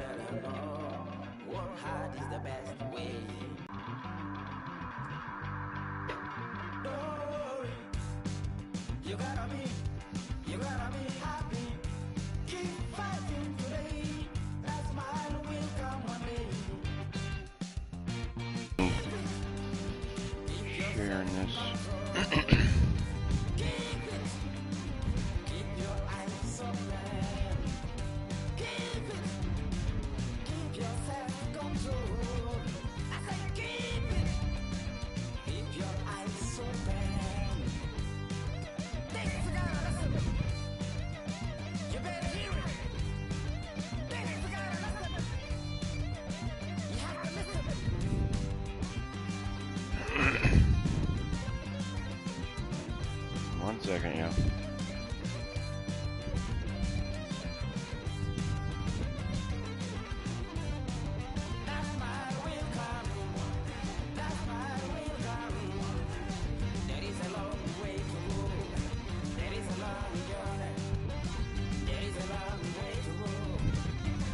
better know. Work hard is the best way. Don't worry, you gotta be happy. Keep fighting today. That smile will come one day. Sharing this. Keep your eyes open. Keep your self-control. I say keep it. Keep your eyes open. This is gotta listen. You better hear it. This is gotta listen. You have to listen. One second, yeah. That smile will come. That smile will come. There is a long way to go. There is a long journey. There is a long way to go.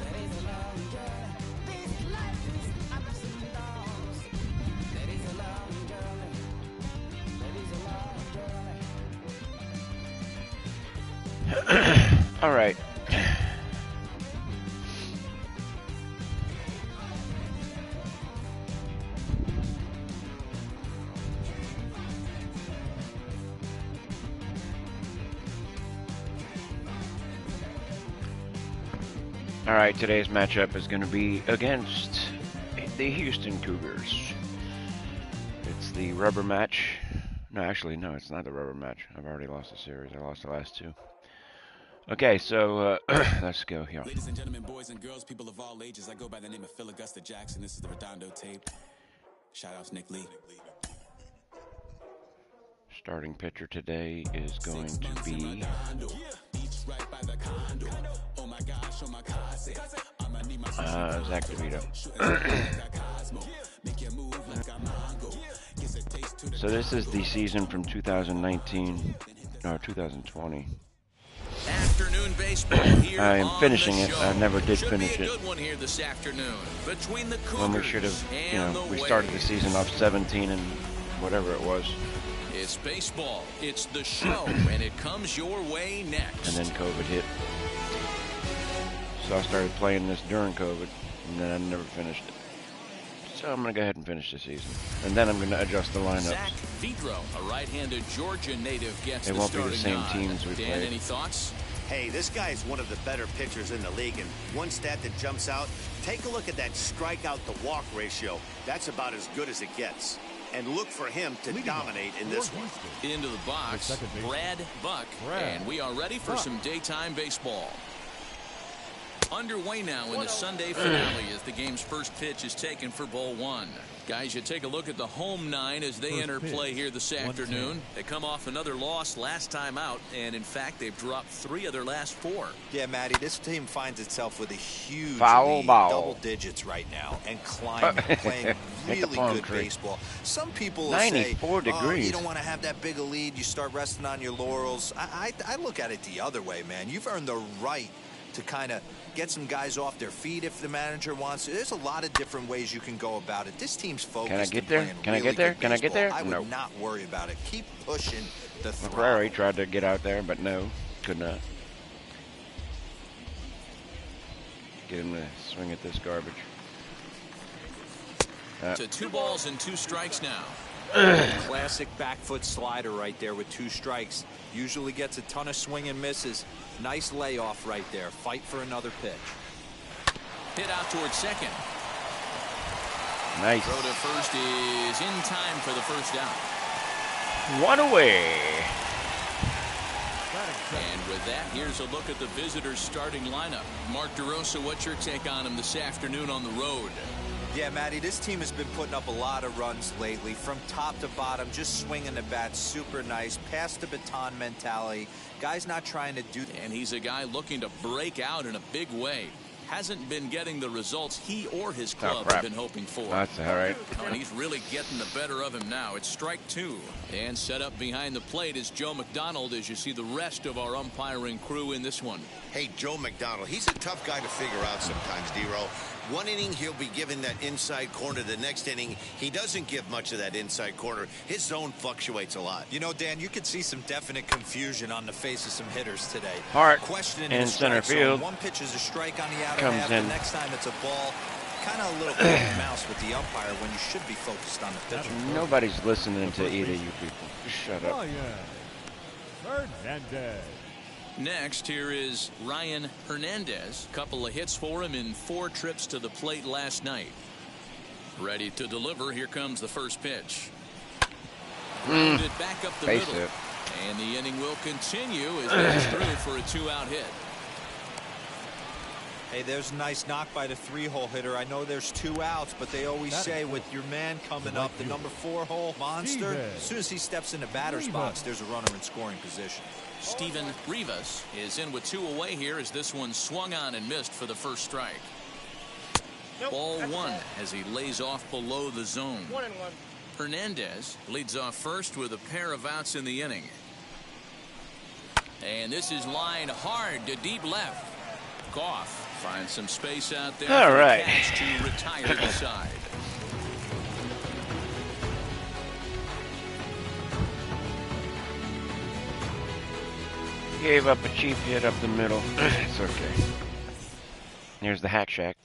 There is a long journey. This life is ups and downs. There is a long journey. There is a long journey. All right. All right, today's matchup is going to be against the Houston Cougars. It's the rubber match. No, actually, no, it's not the rubber match. I've already lost the series. I lost the last two. Okay, so let's go here. Ladies and gentlemen, boys and girls, people of all ages, I go by the name of Phil Augusta Jackson. This is the Redondo tape. Shout out to Nick Lee. Starting pitcher today is going to be Zach DeVito. So this is the season from 2019, no, 2020. Afternoon baseball here. I am finishing it. Show. I never did Should finish be a it. good one here this afternoon between the Cougars When we should have, you and know, the we started the Waves. season off 17 and whatever it was, It's baseball. It's the show, and it comes your way next. and then COVID hit. So I started playing this during COVID, and then I never finished it. So I'm going to go ahead and finish the season. And then I'm going to adjust the lineups. Zach Vidro, a right-handed Georgia native, gets It the won't be the starting same nod. teams we Dan, played. any thoughts? Hey, this guy is one of the better pitchers in the league, and one stat that jumps out, take a look at that strikeout to walk ratio. That's about as good as it gets. And look for him to dominate in this one. Into the box, Brad Buck, and we are ready for some daytime baseball. Underway now in the Sunday finale as the game's first pitch is taken for ball one. Guys, you take a look at the home nine as they enter play here this afternoon. They come off another loss last time out, and in fact, they've dropped 3 of their last 4. Yeah, Matty, this team finds itself with a huge Foul lead, ball. double digits right now, and climbing, playing Hit the really palm good tree. baseball. Some people will 94 say, degrees. you don't want to have that big a lead. You start resting on your laurels. I look at it the other way, man. You've earned the right to kind of get some guys off their feet if the manager wants to. There's a lot of different ways you can go about it. This team's focused. Can I get on there? playing Can I really get there? good Can I get baseball. there? I would No. not worry about it. Keep pushing the throttle. McCrary tried to get out there, but no, could not. Get him to swing at this garbage. To 2 balls and 2 strikes now. Classic back foot slider right there with 2 strikes. Usually gets a ton of swing and misses. Nice layoff right there. Fight for another pitch. Hit out towards second. Nice. Throw to first is in time for the first down. One away. And with that, here's a look at the visitors' starting lineup. Mark DeRosa, what's your take on him this afternoon on the road? Yeah, Matty, this team has been putting up a lot of runs lately. From top to bottom, just swinging the bat super nice. Pass the baton mentality. Guy's not trying to do... And he's a guy looking to break out in a big way. hasn't been getting the results he or his club have been hoping for. That's all right. And he's really getting the better of him now. It's strike 2. And set up behind the plate is Joe McDonald as you see the rest of our umpiring crew in this one. Hey, Joe McDonald, he's a tough guy to figure out sometimes, D-Row. One inning, he'll be giving that inside corner. The next inning, he doesn't give much of that inside corner. His zone fluctuates a lot. You know, Dan, you could see some definite confusion on the face of some hitters today. Hart Questioning in the center strike field. zone. One pitch is a strike on the outer Comes half. in. The next time it's a ball. Kind of a little cat and mouse with the umpire when you should be focused on the pitcher. Nobody's listening to either of you people. Just shut up. Hernandez. Next, here is Ryan Hernandez. Couple of hits for him in 4 trips to the plate last night. Ready to deliver. Here comes the first pitch. Grounded back up the Base middle. hit. And the inning will continue as he's through for a 2-out hit. Hey, there's a nice knock by the 3-hole hitter. I know there's 2 outs, but they always say with your man coming up, the number 4-hole monster, as soon as he steps in the batter's box, there's a runner in scoring position. Steven Rivas is in with 2 away here as this one swung on and missed for the first strike. Ball 1 as he lays off below the zone. 1-1. Hernandez leads off first with a pair of outs in the inning. And this is lined hard to deep left. Goff finds some space out there. All right. To retire the side. Gave up a cheap hit up the middle. It's okay. Here's the Hack Shack.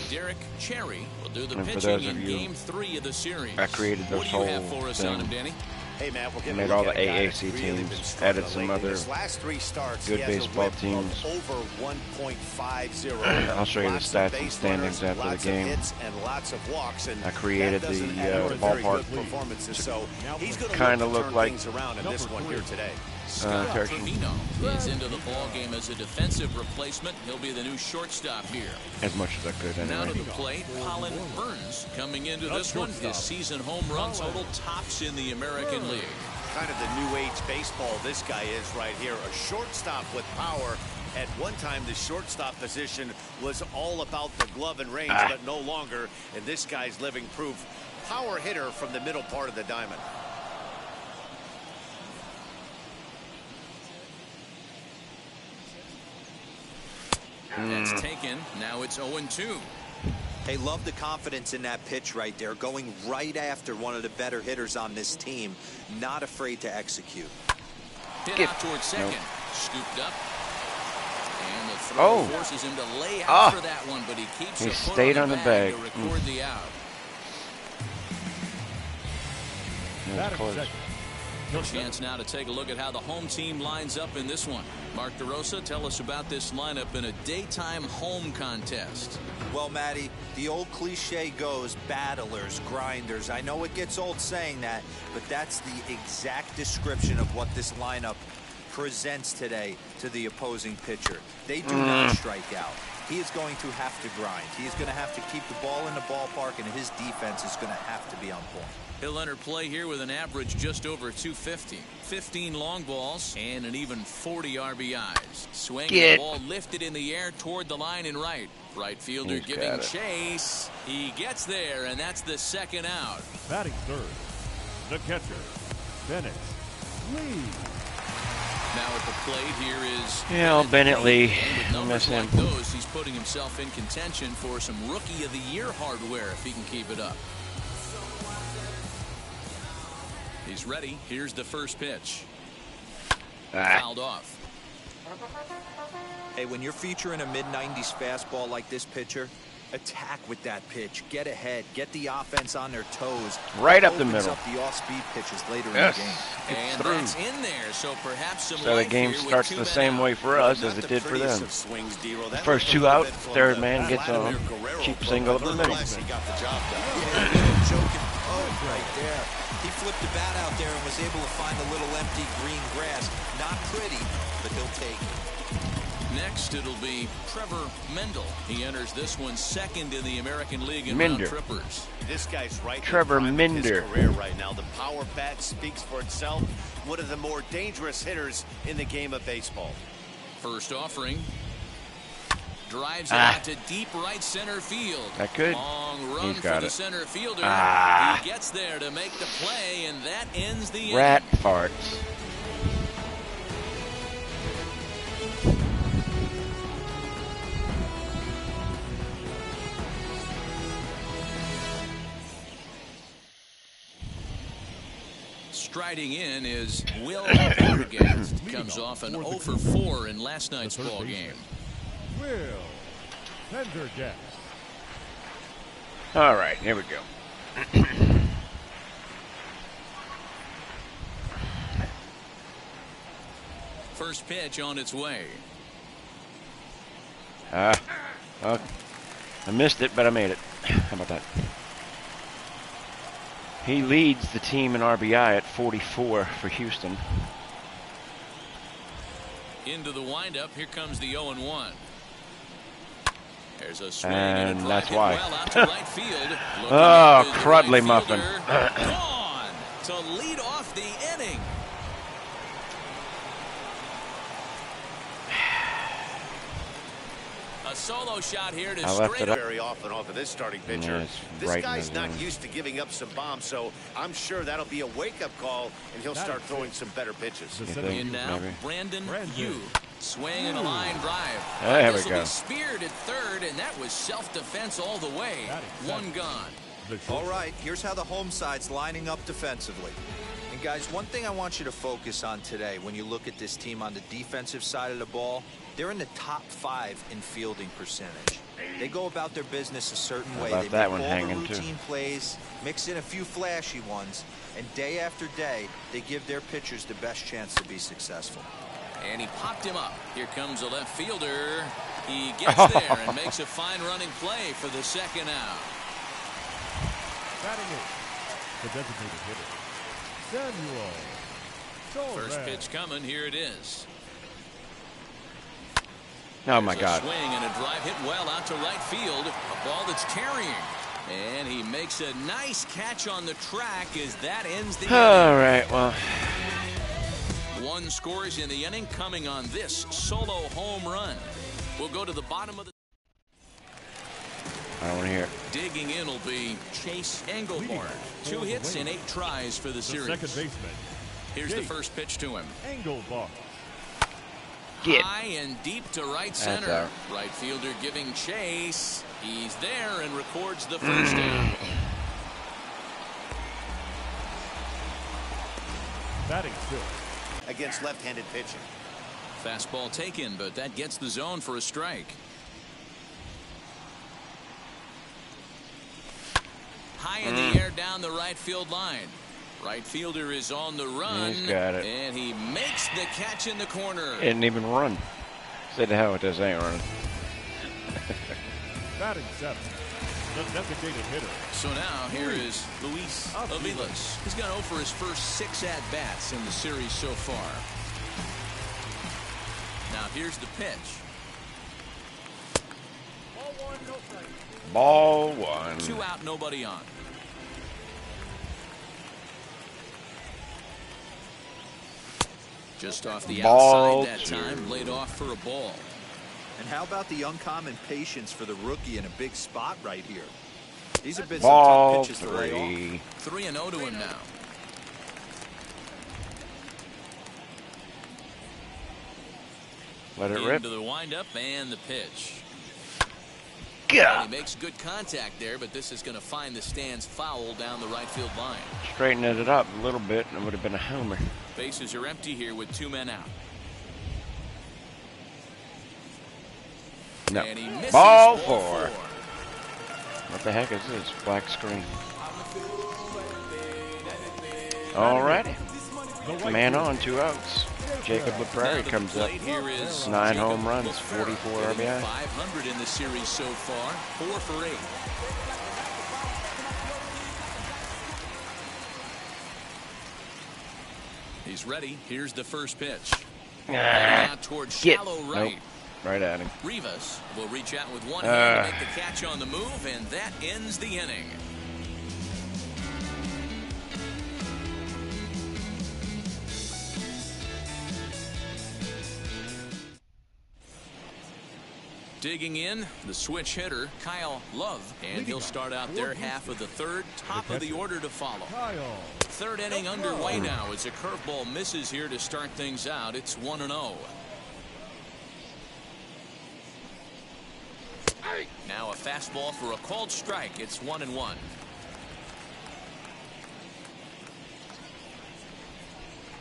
Derek Cherry will do the And for pitching those of in you, Game 3 of the series. I created this what do you have whole for us on him, thing. Danny? Hey, Matt, we're Made all the AAC teams, added some other His last 3 starts, good he has a baseball whip of teams. over 1.50. I'll show you the Lots of stats and base standings runners, after the lots game. of hits and lots of walks, and I created that doesn't the, add up to very ballpark good performances. So he's going kinda to look turn like things around in this one here today. Scott Turkey. Trevino is into the ball game as a defensive replacement. He'll be the new shortstop here. As much as I could Now to anyway. the plate, Colin Burns coming into this one. His season home run total tops in the American League. Kind of the new age baseball this guy is right here. A shortstop with power. At one time, the shortstop position was all about the glove and range, but no longer. And this guy's living proof. Power hitter from the middle part of the diamond. That's taken. Now it's 0-2. Hey, love the confidence in that pitch right there. Going right after one of the better hitters on this team. Not afraid to execute. Hit Get- out towards second. Nope. Scooped up. And the throw forces him to lay out for that one, but he keeps He a foot stayed on on the the bag bag. to record the out. That was close. A chance now to take a look at how the home team lines up in this one. Mark DeRosa, tell us about this lineup in a daytime home contest. Well, Matty, the old cliche goes battlers, grinders. I know it gets old saying that, but that's the exact description of what this lineup presents today to the opposing pitcher. They do not strike out. He is going to have to grind. He is going to have to keep the ball in the ballpark, and his defense is going to have to be on point. He'll enter play here with an average just over 250. 15 long balls and an even 40 RBIs. Swing the ball lifted in the air toward the line and right. Right fielder He's giving got it. chase. He gets there, and that's the second out. Batting third, the catcher, Bennett Lee. Now at the plate here is Bennett Lee. And with I numbers miss him. like those, he's putting himself in contention for some Rookie of the Year hardware if he can keep it up. He's ready. Here's the first pitch. Fouled off. Hey, when you're featuring a mid-90s fastball like this pitcher, attack with that pitch. Get ahead. Get the offense on their toes. Right up the Opens middle. up the off-speed pitches later Yes. in the game. And through. that's in there, so perhaps some So the life game here with starts two the men same out. way for us Not as it the did for prettiest them. of swings, D-Row. That First was a 2 little out, bit from third the man gets Vladimir on. Guerrero, Cheap but single up the middle. nonetheless, he got the job done. Yeah, a little joking. Oh, right there. He flipped the bat out there and was able to find a little empty green grass. Not pretty, but he'll take it. Next, it'll be Trevor Mendel. He enters this one second in the American League in Minder. round trippers. This guy's right Trevor in the prime of his Minder. career right now. The power bat speaks for itself. One of the more dangerous hitters in the game of baseball. First offering. drives it out to deep right center field. That could. Long run He's got for the it. center fielder. Ah. He gets there to make the play, and that ends the inning. Rat farts. Striding in is Will Pendergast. Comes off an 0 for 4 in last night's ball game. Will Pendergast. All right, here we go. First pitch on its way. Well, I missed it, but I made it. How about that? He leads the team in RBI at 44 for Houston. Into the windup. Here comes the 0-1. There's a swing And a that's hit why. well out to right field. Oh, Looking up is the crudly right muffin. fielder. Gone to lead off the inning. A solo shot here to I left straight it up. Very often off of this starting pitcher. Yeah, it's This right in guy's the not zone. used to giving up some bombs, so I'm sure that'll be a wake-up call, and he'll start throwing some better pitches. The You center think? In now, Maybe. Brandon Brandon. Yu. Swing and a line drive. There we This will go. be speared at third, and that was self-defense all the way. That is One gone. The All short. right, here's how the home side's lining up defensively. And guys, one thing I want you to focus on today when you look at this team on the defensive side of the ball, they're in the top 5 in fielding percentage. They go about their business a certain way. about They that make one all hanging, the too? routine plays, mix in a few flashy ones, and day after day, they give their pitchers the best chance to be successful. And he popped him up. Here comes the left fielder. He gets there and makes a fine running play for the second out. Batting it. The designated hitter, Samuel Torres. First pitch coming. Here it is. Oh my There's God. A swing and a drive hit well out to right field. A ball that's carrying. And he makes a nice catch on the track as that ends the inning. All right, well, One scores in the inning coming on this solo home run. We'll go to the bottom of the... I don't want to hear it. Digging in will be Chase Engelbart. 2 hits in 8 tries for the The series. second baseman, Here's the Chase first pitch to him. Engelbart. Get. High and deep to right That's center. out. Right fielder giving chase. He's there and records the first out. Batting fifth, Against left-handed pitching. Fastball taken, but that gets the zone for a strike. High in the air down the right field line. Right fielder is on the run. He's got it. And he makes the catch in the corner. Didn't even run. Say the hell with this, ain't running. batting seventh, the designated hitter, So now here is Luis Aviles. He's gone 0 for his first 6 at-bats in the series so far. Now here's the pitch. Ball 1. 2 out, nobody on. Just off the Ball outside that 2. time, laid off for a ball. And how about the uncommon patience for the rookie in a big spot right here? These have been Ball some tough pitches to lay off. 3. 3-0 to him now. Let it rip. Into the windup and the pitch. God. He makes good contact there, but this is going to find the stands foul down the right field line. Straightened it up a little bit and it would have been a homer. Bases are empty here with 2 men out. No. And he misses Ball ball 4. What the heck is this? Black screen. Alrighty. the right Man fielder, on, 2 outs. Jacob Now LaPrairie to the comes up. plate here is 9 Jacob home runs, LaPrairie, 44 hitting RBI. 500 in the series so far, 4 for 8. He's ready. Here's the first pitch. Ah, Out towards get. shallow right. Nope. Right at him. Rivas will reach out with one hand to make the catch on the move, and that ends the inning. digging in, the switch hitter, Kyle Love, and he'll start out their half of the third, top of the order to follow. Kyle. Third inning underway now as a curveball misses here to start things out. It's 1-0. Now a fastball for a called strike. It's 1-1.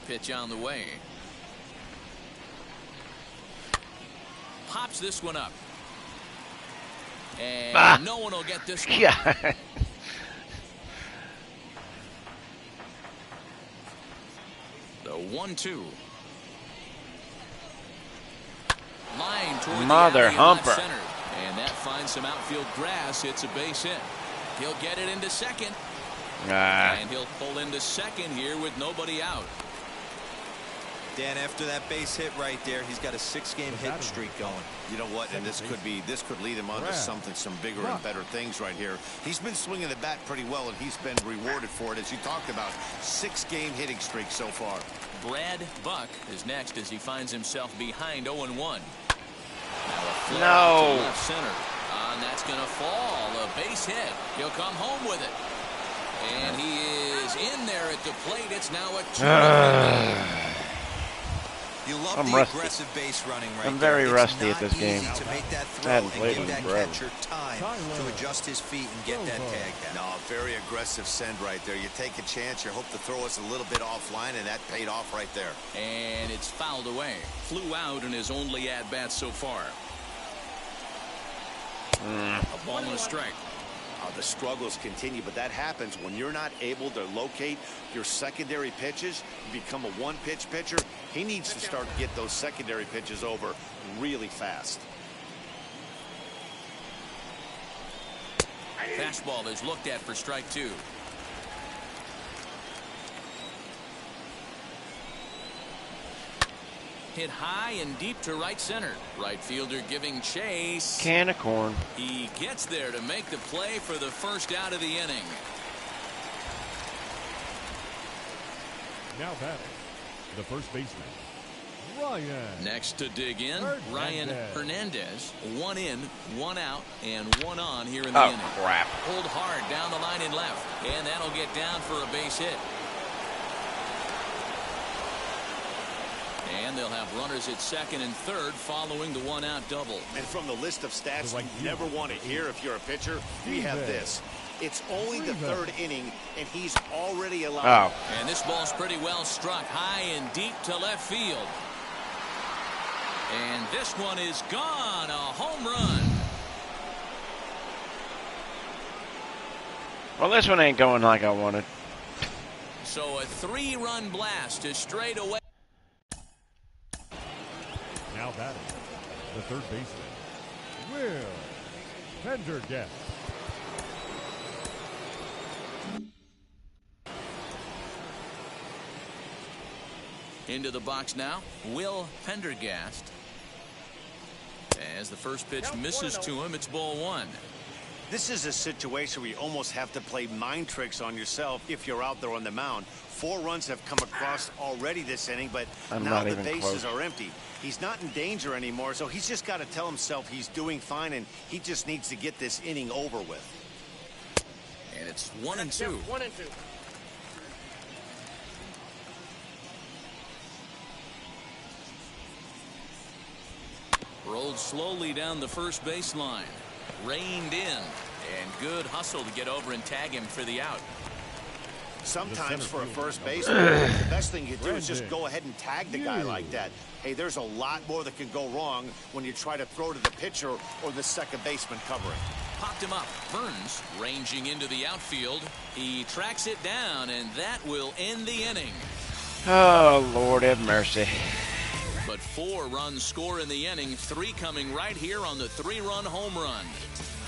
Pitch on the way. Pops this one up. And no one will get this one. Yeah. The 1-2. Line toward Mother the alley in humper. left center. And that finds some outfield grass. It's a base hit. He'll get it into second. And he'll pull into second here with nobody out. Dan, after that base hit right there, he's got a 6-game hit streak going. You know what? And this could lead him on to some bigger and better things right here. He's been swinging the bat pretty well, and he's been rewarded for it, as you talked about. 6-game hitting streak so far. Brad Buck is next as he finds himself behind 0-1. No. To left center. And that's going to fall. A base hit. He'll come home with it. And he is in there at the plate. It's now a 2-0. You love I'm the rusty. aggressive base running right I'm very there. rusty It's at this not game. easy to make that I throw hadn't and played give in that forever. catcher time to adjust his feet and get that tag down. No, very aggressive send right there. You take a chance, you hope the throw is a little bit offline, and that paid off right there. And it's fouled away. Flew out in his only at-bat so far. A ball and a strike. The struggles continue, but that happens when you're not able to locate your secondary pitches. You become a one-pitch pitcher. He needs to start to get those secondary pitches over really fast. Fastball is looked at for strike 2. Hit high and deep to right center. Right fielder giving chase. Can of corn. He gets there to make the play for the first out of the inning. Now batting, the first baseman, Ryan. Next to dig in, Ryan Hernandez. 1 in, 1 out, and 1 on here in the inning. Crap. Pulled hard down the line and left, and that'll get down for a base hit. And they'll have runners at second and third following the 1-out double. And from the list of stats you never want to hear if you're a pitcher, we have this. It's only the third inning, and he's already allowed. And this ball's pretty well struck high and deep to left field. And this one is gone. A home run. Well, this one ain't going like I wanted. So a 3-run blast is straight away. Now batting, the third baseman, Will Pendergast. Into the box now, Will Pendergast. As the first pitch misses to him, it's ball 1. This is a situation where you almost have to play mind tricks on yourself if you're out there on the mound. 4 runs have come across already this inning, but now the bases are empty. He's not in danger anymore, so he's just got to tell himself he's doing fine, and he just needs to get this inning over with. And it's 1-2. 1-2. Rolled slowly down the first baseline. Reined in. And good hustle to get over and tag him for the out. Sometimes for a first baseman, the best thing you do is just go ahead and tag the guy like that. Hey, there's a lot more that can go wrong when you try to throw to the pitcher or the second baseman covering. Popped him up. Burns ranging into the outfield. He tracks it down, and that will end the inning. Oh, Lord have mercy. But 4 runs score in the inning, 3 coming right here on the 3-run home run.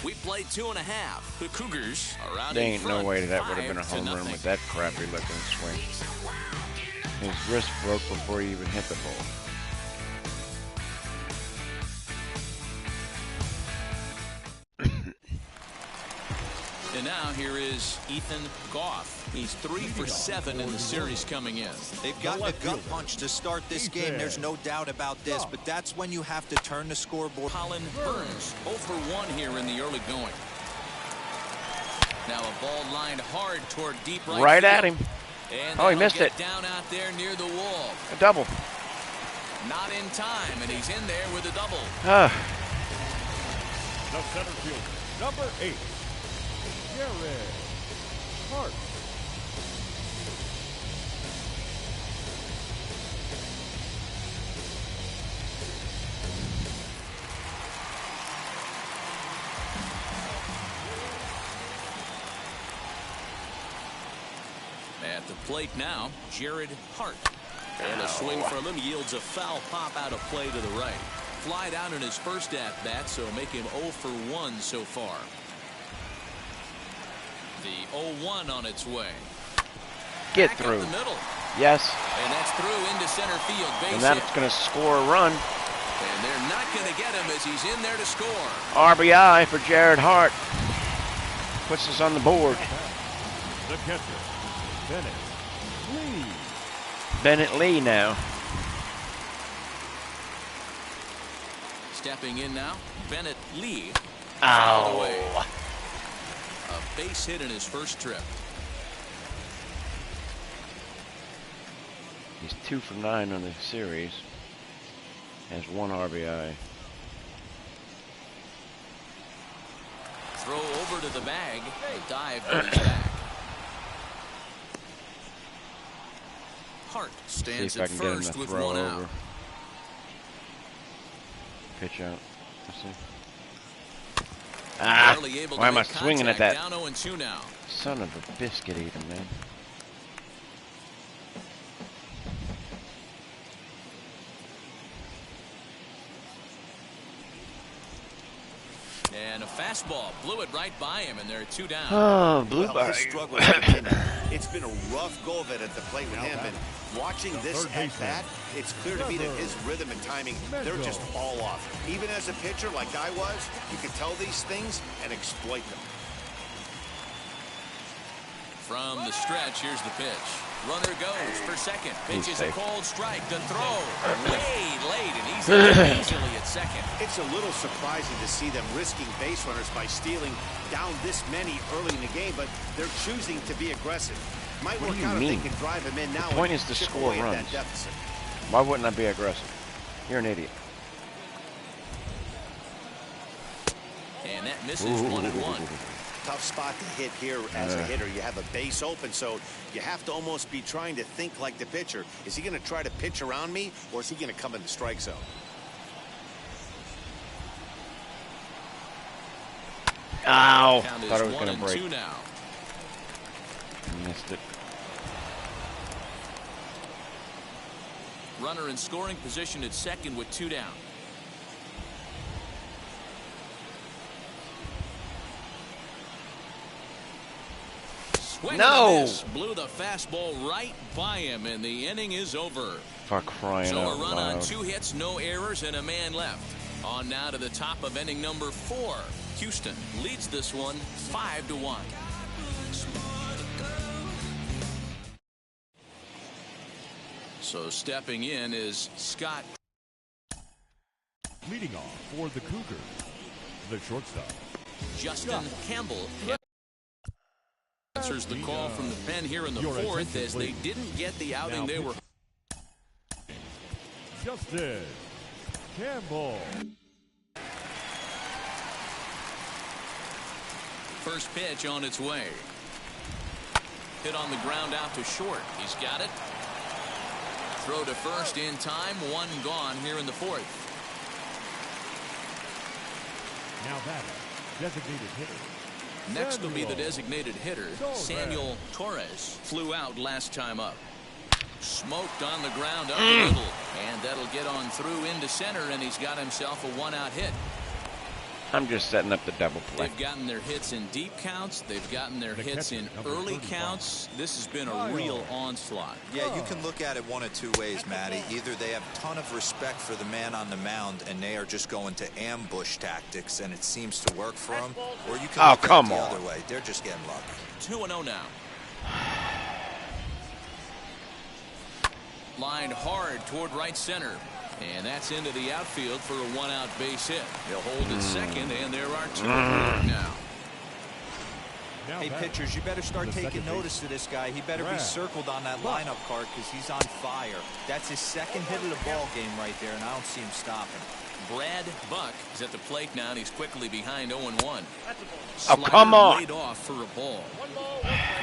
We played 2.5. The Cougars are out There in ain't front, no way that would have been a 5-0. home run with that crappy looking swing. His wrist broke before he even hit the ball. An now, here is Ethan Goff. He's 3 for 7 in the series coming in. They've gotten a gut punch to start this game. There's no doubt about this, but that's when you have to turn the scoreboard. Colin Burns, 0 for 1 here in the early going. Now a ball lined hard toward deep right Right at field. him. And Oh, he missed it. down out there near the wall. A double. Not in time, and he's in there with a double. Ah. The center fielder, number 8, Jared Hart. At the plate now, Jared Hart. And a swing from him yields a foul pop out of play to the right. Fly down in his first at-bat, so make him 0 for 1 so far. The 0-1 on its way. Get Back through. up the middle. Yes. And that's through into center field. Base And hit. that's going to score a run. And they're not going to get him as he's in there to score. RBI for Jared Hart. Puts us on the board. The catcher, Bennett Lee. Bennett Lee now. Stepping in now, Bennett Lee. Ow. Away. A base hit in his first trip. He's 2 for 9 on the series. Has 1 RBI. Throw over to the bag. The dive goes back. Hart See stands if I at can get him first to with throw 1 over. out. Pitch out. Let's see. Ah, Barely able to why am I make swinging at contact. that? Down 0-2 now. Son of a biscuit eater, man. And a fastball blew it right by him, and there are 2 down. Oh, blue Well, bar. his struggle has continued. It's been a rough go of it at the plate with him, and watching this at bat, it's clear to me that his rhythm and timing, they're just all off. Even as a pitcher like I was, you can tell these things and exploit them. From the stretch, here's the pitch. Runner goes for second. Pitch is a safe. cold strike. The throw way late, and he's in easily at second. It's a little surprising to see them risking base runners by stealing down this many early in the game, but they're choosing to be aggressive. Might What work do you out mean? if they can drive him in now. The point and is to chip score away at runs. that deficit. Why wouldn't I be aggressive? You're an idiot. And that misses 1-1. Tough spot to hit here as a hitter. You have a base open, so you have to almost be trying to think like the pitcher. Is he going to try to pitch around me, or is he going to come in the strike zone? Ow! Count is Thought it was going to 1-2 break. now. Missed it. Runner in scoring position at second with 2 down. Swing No! and a miss. Blew the fastball right by him, and the inning is over. For crying So out a run loud. on 2 hits, no errors, and a man left. On now to the top of inning number 4. Houston leads this one 5-1. So stepping in is Scott. Leading off for the Cougars, the shortstop. Justin Campbell answers the call from the pen here in the Your 4th attention, as they please. didn't get the outing Now they were. Justin Campbell. First pitch on its way. Hit on the ground out to short. He's got it. Throw to first in time. 1 gone here in the 4th. Now batting, designated hitter. Next will be the Samuel designated hitter, Torres. Samuel Torres. Flew out last time up. Smoked on the ground up the middle. And that'll get on through into center, and he's got himself a 1-out hit. I'm just setting up the double play. They've gotten their hits in deep counts. They've gotten their hits in early counts. This has been a real onslaught. Yeah, you can look at it one of two ways, Matty. Either they have a ton of respect for the man on the mound and they are just going to ambush tactics and it seems to work for them, or you can look at it the other way. They're just getting lucky. 2-0 now. Lined hard toward right center. And that's into the outfield for a one-out base hit. He'll hold at second, and there are two now. Hey, pitchers, you better start taking notice of this guy. He better be circled on that lineup card because he's on fire. That's his second hit of the ball game right there, and I don't see him stopping. Brad Buck is at the plate now, and he's quickly behind 0-1. Oh, come on. Laid off for a ball.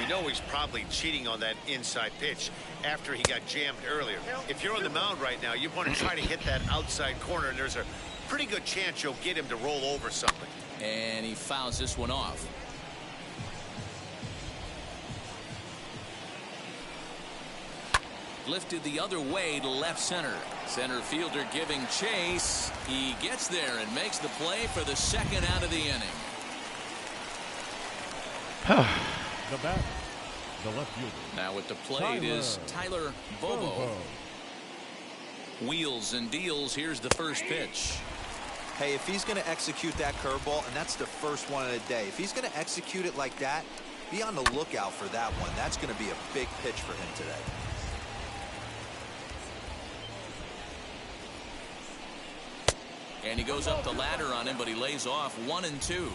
You know he's probably cheating on that inside pitch after he got jammed earlier. If you're on the mound right now, you want to try to hit that outside corner, and there's a pretty good chance you'll get him to roll over something. And he fouls this one off. Lifted the other way to left center. Center fielder giving chase. He gets there and makes the play for the second out of the inning. The batter, the left fielder. Now at the plate is Tyler Bobo. Wheels and deals. Here's the first pitch. Hey, if he's going to execute that curveball, and that's the first one of the day, if he's going to execute it like that, be on the lookout for that one. That's going to be a big pitch for him today. And he goes up the ladder on him, but he lays off 1-2.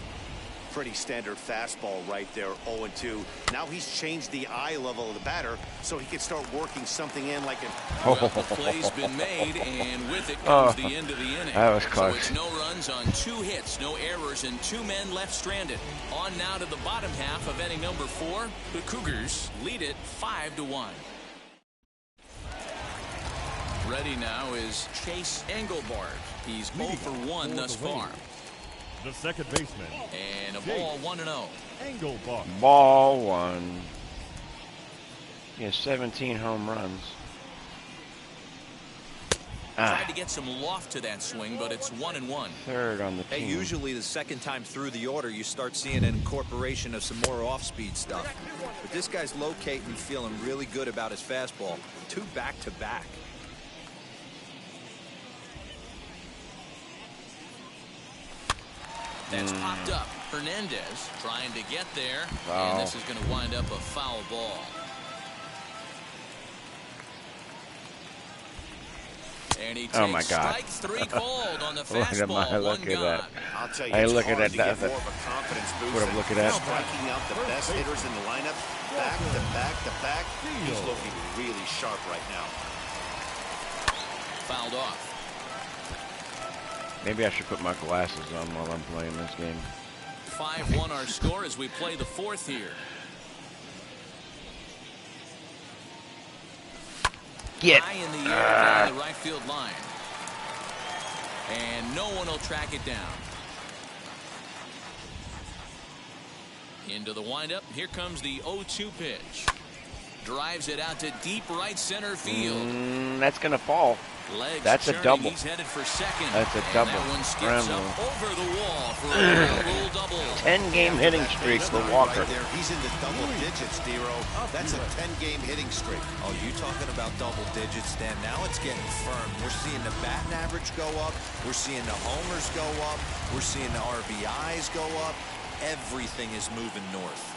Pretty standard fastball right there, 0-2. Now he's changed the eye level of the batter so he can start working something in like an... Well, the play's been made, and with it comes the end of the inning. That was close. So it's no runs on 2 hits, no errors, and 2 men left stranded. On now to the bottom half of inning number 4. The Cougars lead it 5-1. Ready now is Chase Engelbart. He's 0 for 1 thus far. The second baseman. And a ball 1-0. Engelbart. Ball 1. He has 17 home runs. Tried to get some loft to that swing, but it's 1-1. Third on the team. Hey, usually the second time through the order, you start seeing an incorporation of some more off-speed stuff. But this guy's locating, feeling really good about his fastball. 2 back-to-back. That's popped up. Hernandez trying to get there. Wow. And this is going to wind up a foul ball. And he takes Oh my God. strike 3 called on the Look at my fastball. look 1 at gone. that. I'll tell you, Hey, it's look at hard that. to get That- more of a confidence boost What I'm than looking at. striking out the best hitters in the lineup. Back to back to back. He's looking really sharp right now. Fouled off. Maybe I should put my glasses on while I'm playing this game. 5-1 our score as we play the 4th here. Get. High in the air down the right field line. And no one will track it down. Into the windup. Here comes the 0-2 pitch. Drives it out to deep right center field. That's going to fall. Legs That's a churning. double. He's headed for second. That's a And double. That one skips Ground up rule. over the wall for a rule double. 10-game hitting streak for Walker. Right there. He's in the double digits, Dero. That's a 10-game hitting streak. Oh, you talking about double digits, Dan? Now it's getting firm. We're seeing the batting average go up. We're seeing the homers go up. We're seeing the RBIs go up. Everything is moving north.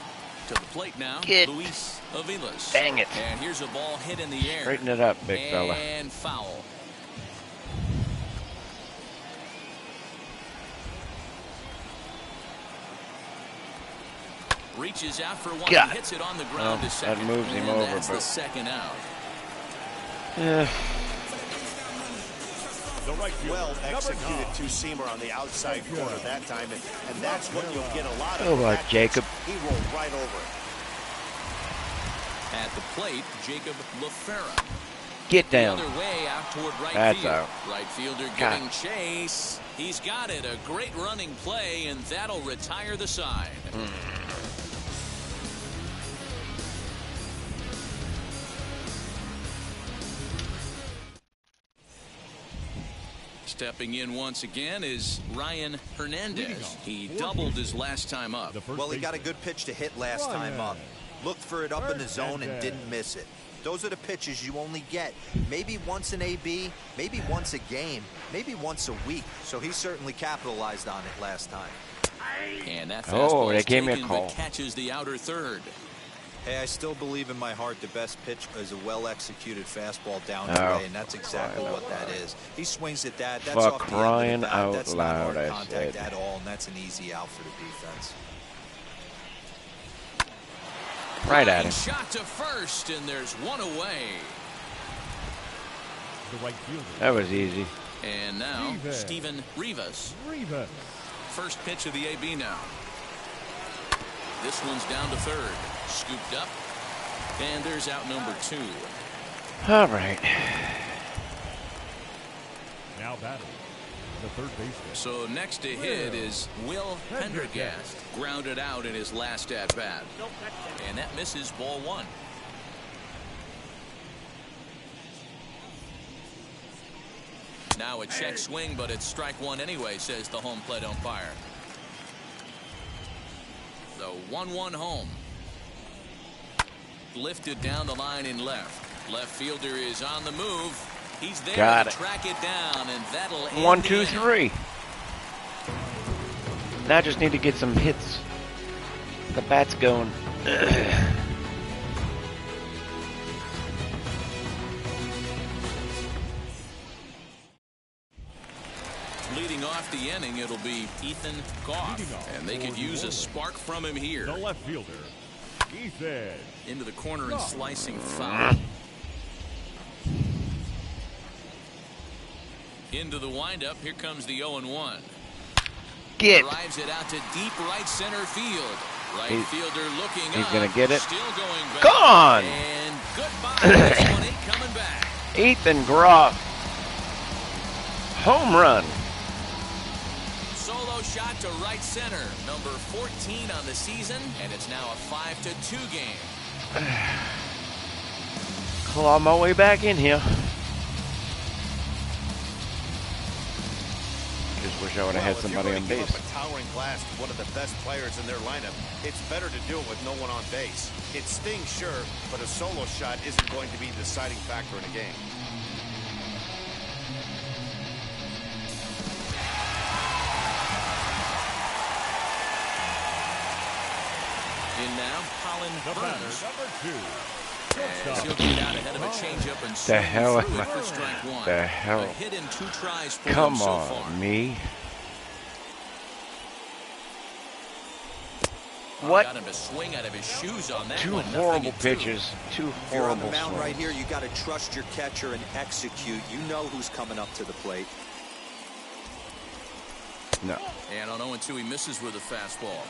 To the plate now, Get. Luis Aviles. Dang it. And here's a ball hit in the air. Straighten it up, big fella. And foul. Reaches out for one. God. He hits it on the ground to second. That moves him and over, that's but the second out. The right fielder. Well Number executed 9. two-seamer on the outside corner that time, and that's what you'll get a lot of. Oh, That Jacob. He rolled right over it. At the plate, Jacob LaFera. Get The down. other way out toward right That's field. out. Right fielder God. giving chase. He's got it. A great running play, and that'll retire the side. Stepping in once again is Ryan Hernandez. He doubled his last time up. Well, he got a good pitch to hit last time up. Looked for it up in the zone and didn't miss it. Those are the pitches you only get maybe once in AB, maybe once a game, maybe once a week. So he certainly capitalized on it last time. And that fastball they gave me a taken, call. but catches the outer third. Hey, I still believe in my heart the best pitch is a well-executed fastball down the way, and that's exactly what that is. He swings at that. That's Fuck off the crying end of the bat. out That's loud, not hard I contact said. at all, and that's an easy out for the defense. Right at him. Shot to first, and there's one away. The right fielder. That was easy. And now, Rivas. Steven Rivas. Rivas. First pitch of the AB now. This one's down to third. Scooped up. And there's out number 2. All right. Now batting. The third baseman. So next to hit is Will Pendergast. Grounded out in his last at-bat. And that misses ball 1. Now a check swing, but it's strike 1 anyway, says the home plate umpire. The 1-1 home. Lifted down the line in left. Left fielder is on the move. He's there Got to it. track it down, and that'll end 1, the 2, inning. 3. Now I just need to get some hits. The bat's going. Leading off the inning, it'll be Ethan Goff, Leading off and they for could the use a Warriors. spark from him here. The left fielder. Ethan. Into the corner and Goff. slicing foul. Into the windup. Here comes the 0-1. Get. Drives it out to deep right center field. Right He- fielder looking he's up. gonna get it. Still going back. Gone. And goodbye. This one ain't coming back. Ethan Groff. Home run. Solo shot to right center. Number 14 on the season, and it's now a 5-2 game. Claw my way back in here. Just wish I would have had Well, if somebody you're on gonna give base. up a towering blast to one of the best players in their lineup, it's better to do it with no one on base. It stings, sure, but a solo shot isn't going to be the deciding factor in a game. In now, Colin The batter, Burns. number 2. As he'll Shortstop. get out ahead of a changeup and The swing hell through am it I- for strike 1. the hell? A hit in 2 tries for him Come so on, far. me. Got What? him to swing out of his shoes on that 2 one. horrible 0-2. pitches. 2 If you're on the horrible mound right swings. here, you got to trust your catcher and execute. You know who's coming up to the plate. No. And on 0-2, he misses with a fastball.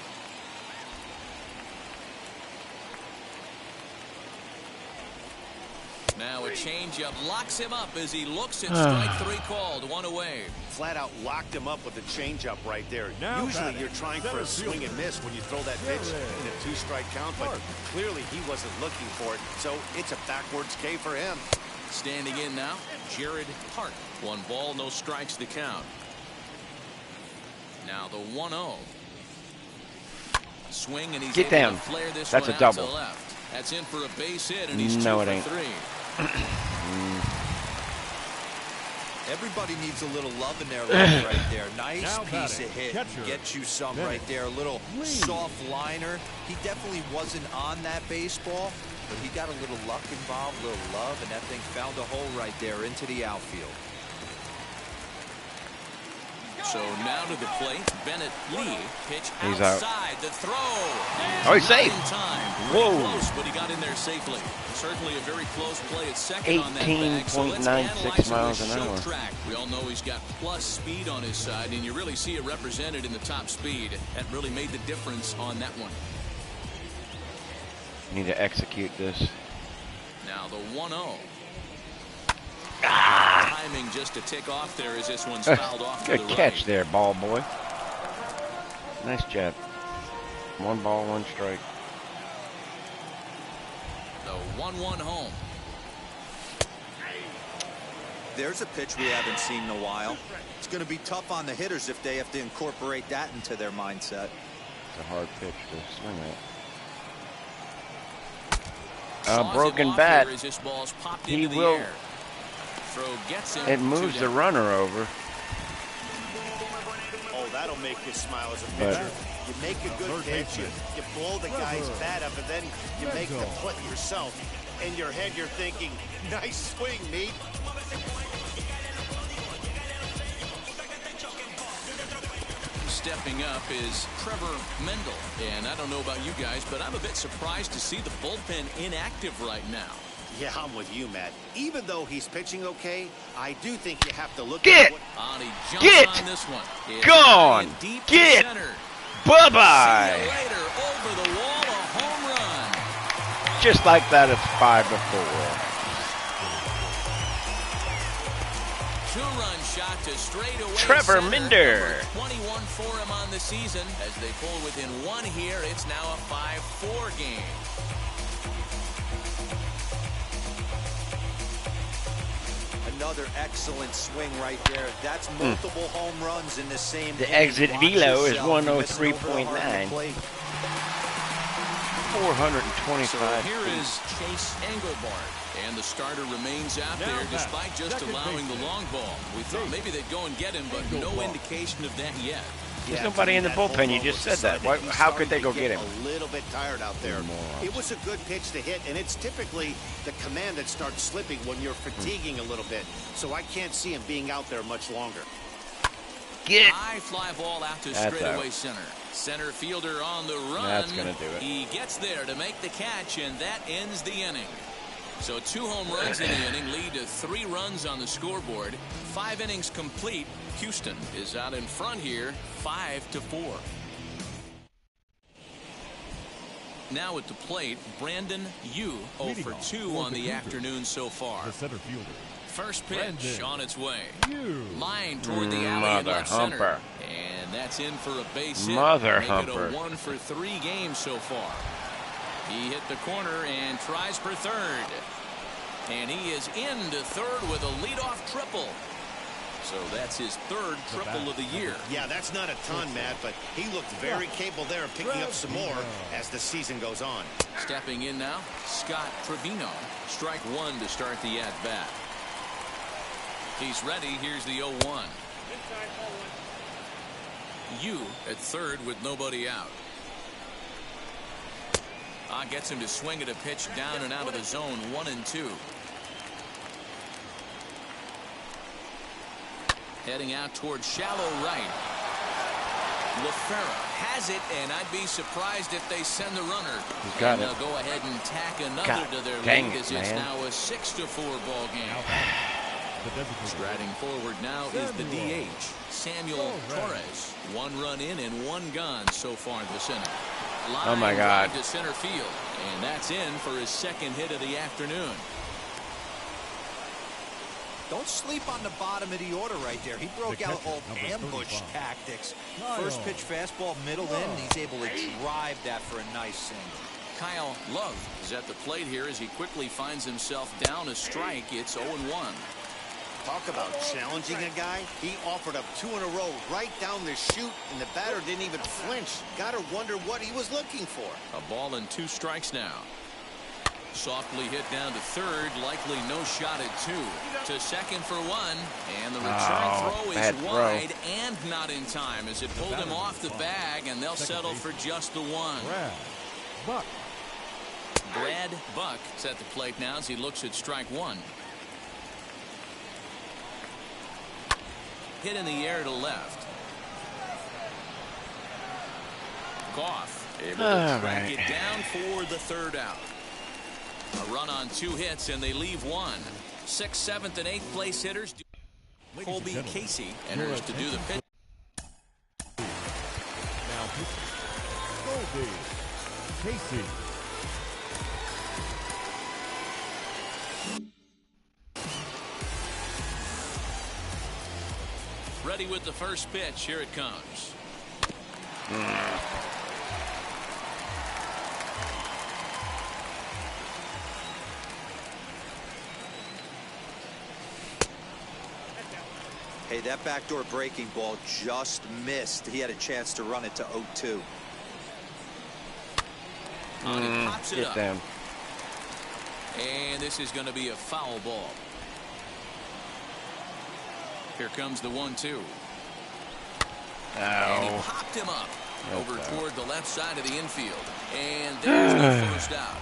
Now a changeup locks him up as he looks at strike 3 called. 1 away. Flat out locked him up with a changeup right there. Now Usually batting, you're trying for a center swing and fielder. miss when you throw that pitch in a 2-strike count, but clearly he wasn't looking for it, so it's a backwards K for him. Standing in now, Jared Hart. 1 ball, no strikes to count. Now the 1-0. Swing, and he's Get able down. to flare this That's one a out double. to left. That's in for a base hit, and he's No, 2 it for ain't. 3. Everybody needs a little love in their life right there. Nice Now piece batting, of hit. catcher, Get you some Bennett. right there. A little Lee. soft liner. He definitely wasn't on that baseball, but he got a little luck involved, a little love, and that thing found a hole right there into the outfield. So now to the plate, Bennett Lee. Pitch He's out. outside. The throw. Oh, he's Not safe. in time. Really Whoa. close, but he got in there safely. Certainly a very close play at second on that bag. So let's 18.96 analyze miles this an show hour. track. We all know he's got plus speed on his side, and you really see it represented in the top speed. That really made the difference on that one. Need to execute this. Now the 1-0. Timing just to tick off there as this one's fouled off to Good the catch right. there, ball boy. Nice job. 1 ball, 1 strike. The 1-1 home. there's a pitch we haven't seen in a while. It's going to be tough on the hitters if they have to incorporate that into their mindset. It's a hard pitch to swing at. Saws Broken him off bat. here as this ball's popped He into the will. air. Throw gets him. It moves the runner over. Oh, that'll make you smile as a But- pitcher. You make a good pitch, you blow the guy's bat up, and then you make the play yourself. In your head, you're thinking, nice swing, Meat. Stepping up is Trevor Mendel. And I don't know about you guys, but I'm a bit surprised to see the bullpen inactive right now. Yeah, I'm with you, Matt. Even though he's pitching okay, I do think you have to look Get! at what... On he jumps Get! on this one. It's Gone! high and deep to Get! center. Bye-bye! See you later. Over the wall, a home run. Just like that, it's 5-4. Two-run shot to straightaway Trevor center. Minder. Number 21 for him on the season. As they pull within one here, it's now a 5-4 game. Another excellent swing right there. That's multiple home runs in the same The inning. exit Watch velo is yourself. You're missing over the 103.9. hard plate. 425 So here is Chase Engelbart, and the starter remains out Now there back. despite just Second allowing the baseman. long ball. We thought maybe they'd go and get him, but no indication of that yet. There's nobody in the that bullpen. You home just run said that. was Why, decided. He's how could they starting go to get him? A little bit tired out there. Morons. It was a good pitch to hit, and it's typically the command that starts slipping when you're fatiguing a little bit. So I can't see him being out there much longer. Get! High fly ball out to That's straightaway out. center. Center fielder on the run. That's gonna do it. He gets there to make the catch, and that ends the inning. So 2 home runs in the inning lead to 3 runs on the scoreboard. 5 innings complete. Houston is out in front here, 5-4. Now at the plate, Brandon Yu 0 for 2 on the afternoon so far. The center fielder. First pitch Brandon on its way. Yu. Line toward the alley in Mother left center. humper. And that's in for a base hit. Mother Make humper. it a 1 for 3 games so far. He hit the corner and tries for third. And he is into third with a leadoff triple. So that's his 3rd triple of the year. Yeah, that's not a ton, Matt, but he looked very capable there of picking up some more as the season goes on. Stepping in now, Scott Trevino. Strike 1 to start the at-bat. He's ready. Here's the 0-1. Yu at third with nobody out. Gets him to swing at a pitch down and out of the zone. 1-2. Heading out towards shallow right. LaFera has it, and I'd be surprised if they send the runner. He's got and it. they'll go ahead and tack another God to their dang lead it, as it's man. now a 6-4 ball game. The designated Striding forward now is the Samuel. DH, Samuel Torres. 1 run in and 1 gone so far this inning. Oh, my Line God. drive to center field, and that's in for his 2nd hit of the afternoon. Don't sleep on the bottom of the order right there. He broke The out catcher, all number ambush 35. tactics. Kyle. First pitch fastball, middle in, and he's able to drive that for a nice single. Kyle Love is at the plate here as he quickly finds himself down a strike. It's 0-1. Talk about challenging a guy. He offered up 2 in a row right down the chute, and the batter didn't even flinch. Gotta wonder what he was looking for. A ball and 2 strikes now. Softly hit down to third, likely no shot at 2. To second for 1, and the return throw is bad throw. wide and not in time as it pulled him off the bag, and they'll settle for just the 1. Brad Buck. Brad Buck is at the plate now as he looks at strike 1. Hit in the air to left. Goff able to All track right. it down for the 3rd out. A run on 2 hits and they leave 1. 6th, 7th, and 8th place hitters. Ladies and Colby gentlemen, Casey your enters to do the pitch. Now pitching. Colby Casey. Ready with the first pitch. Here it comes. Hey, that backdoor breaking ball just missed. He had a chance to run it to 0-2. He pops it Get up. down. And this is going to be a foul ball. Here comes the 1-2. And he Ow. popped him up over That's toward the left side of the infield. And there's the first out.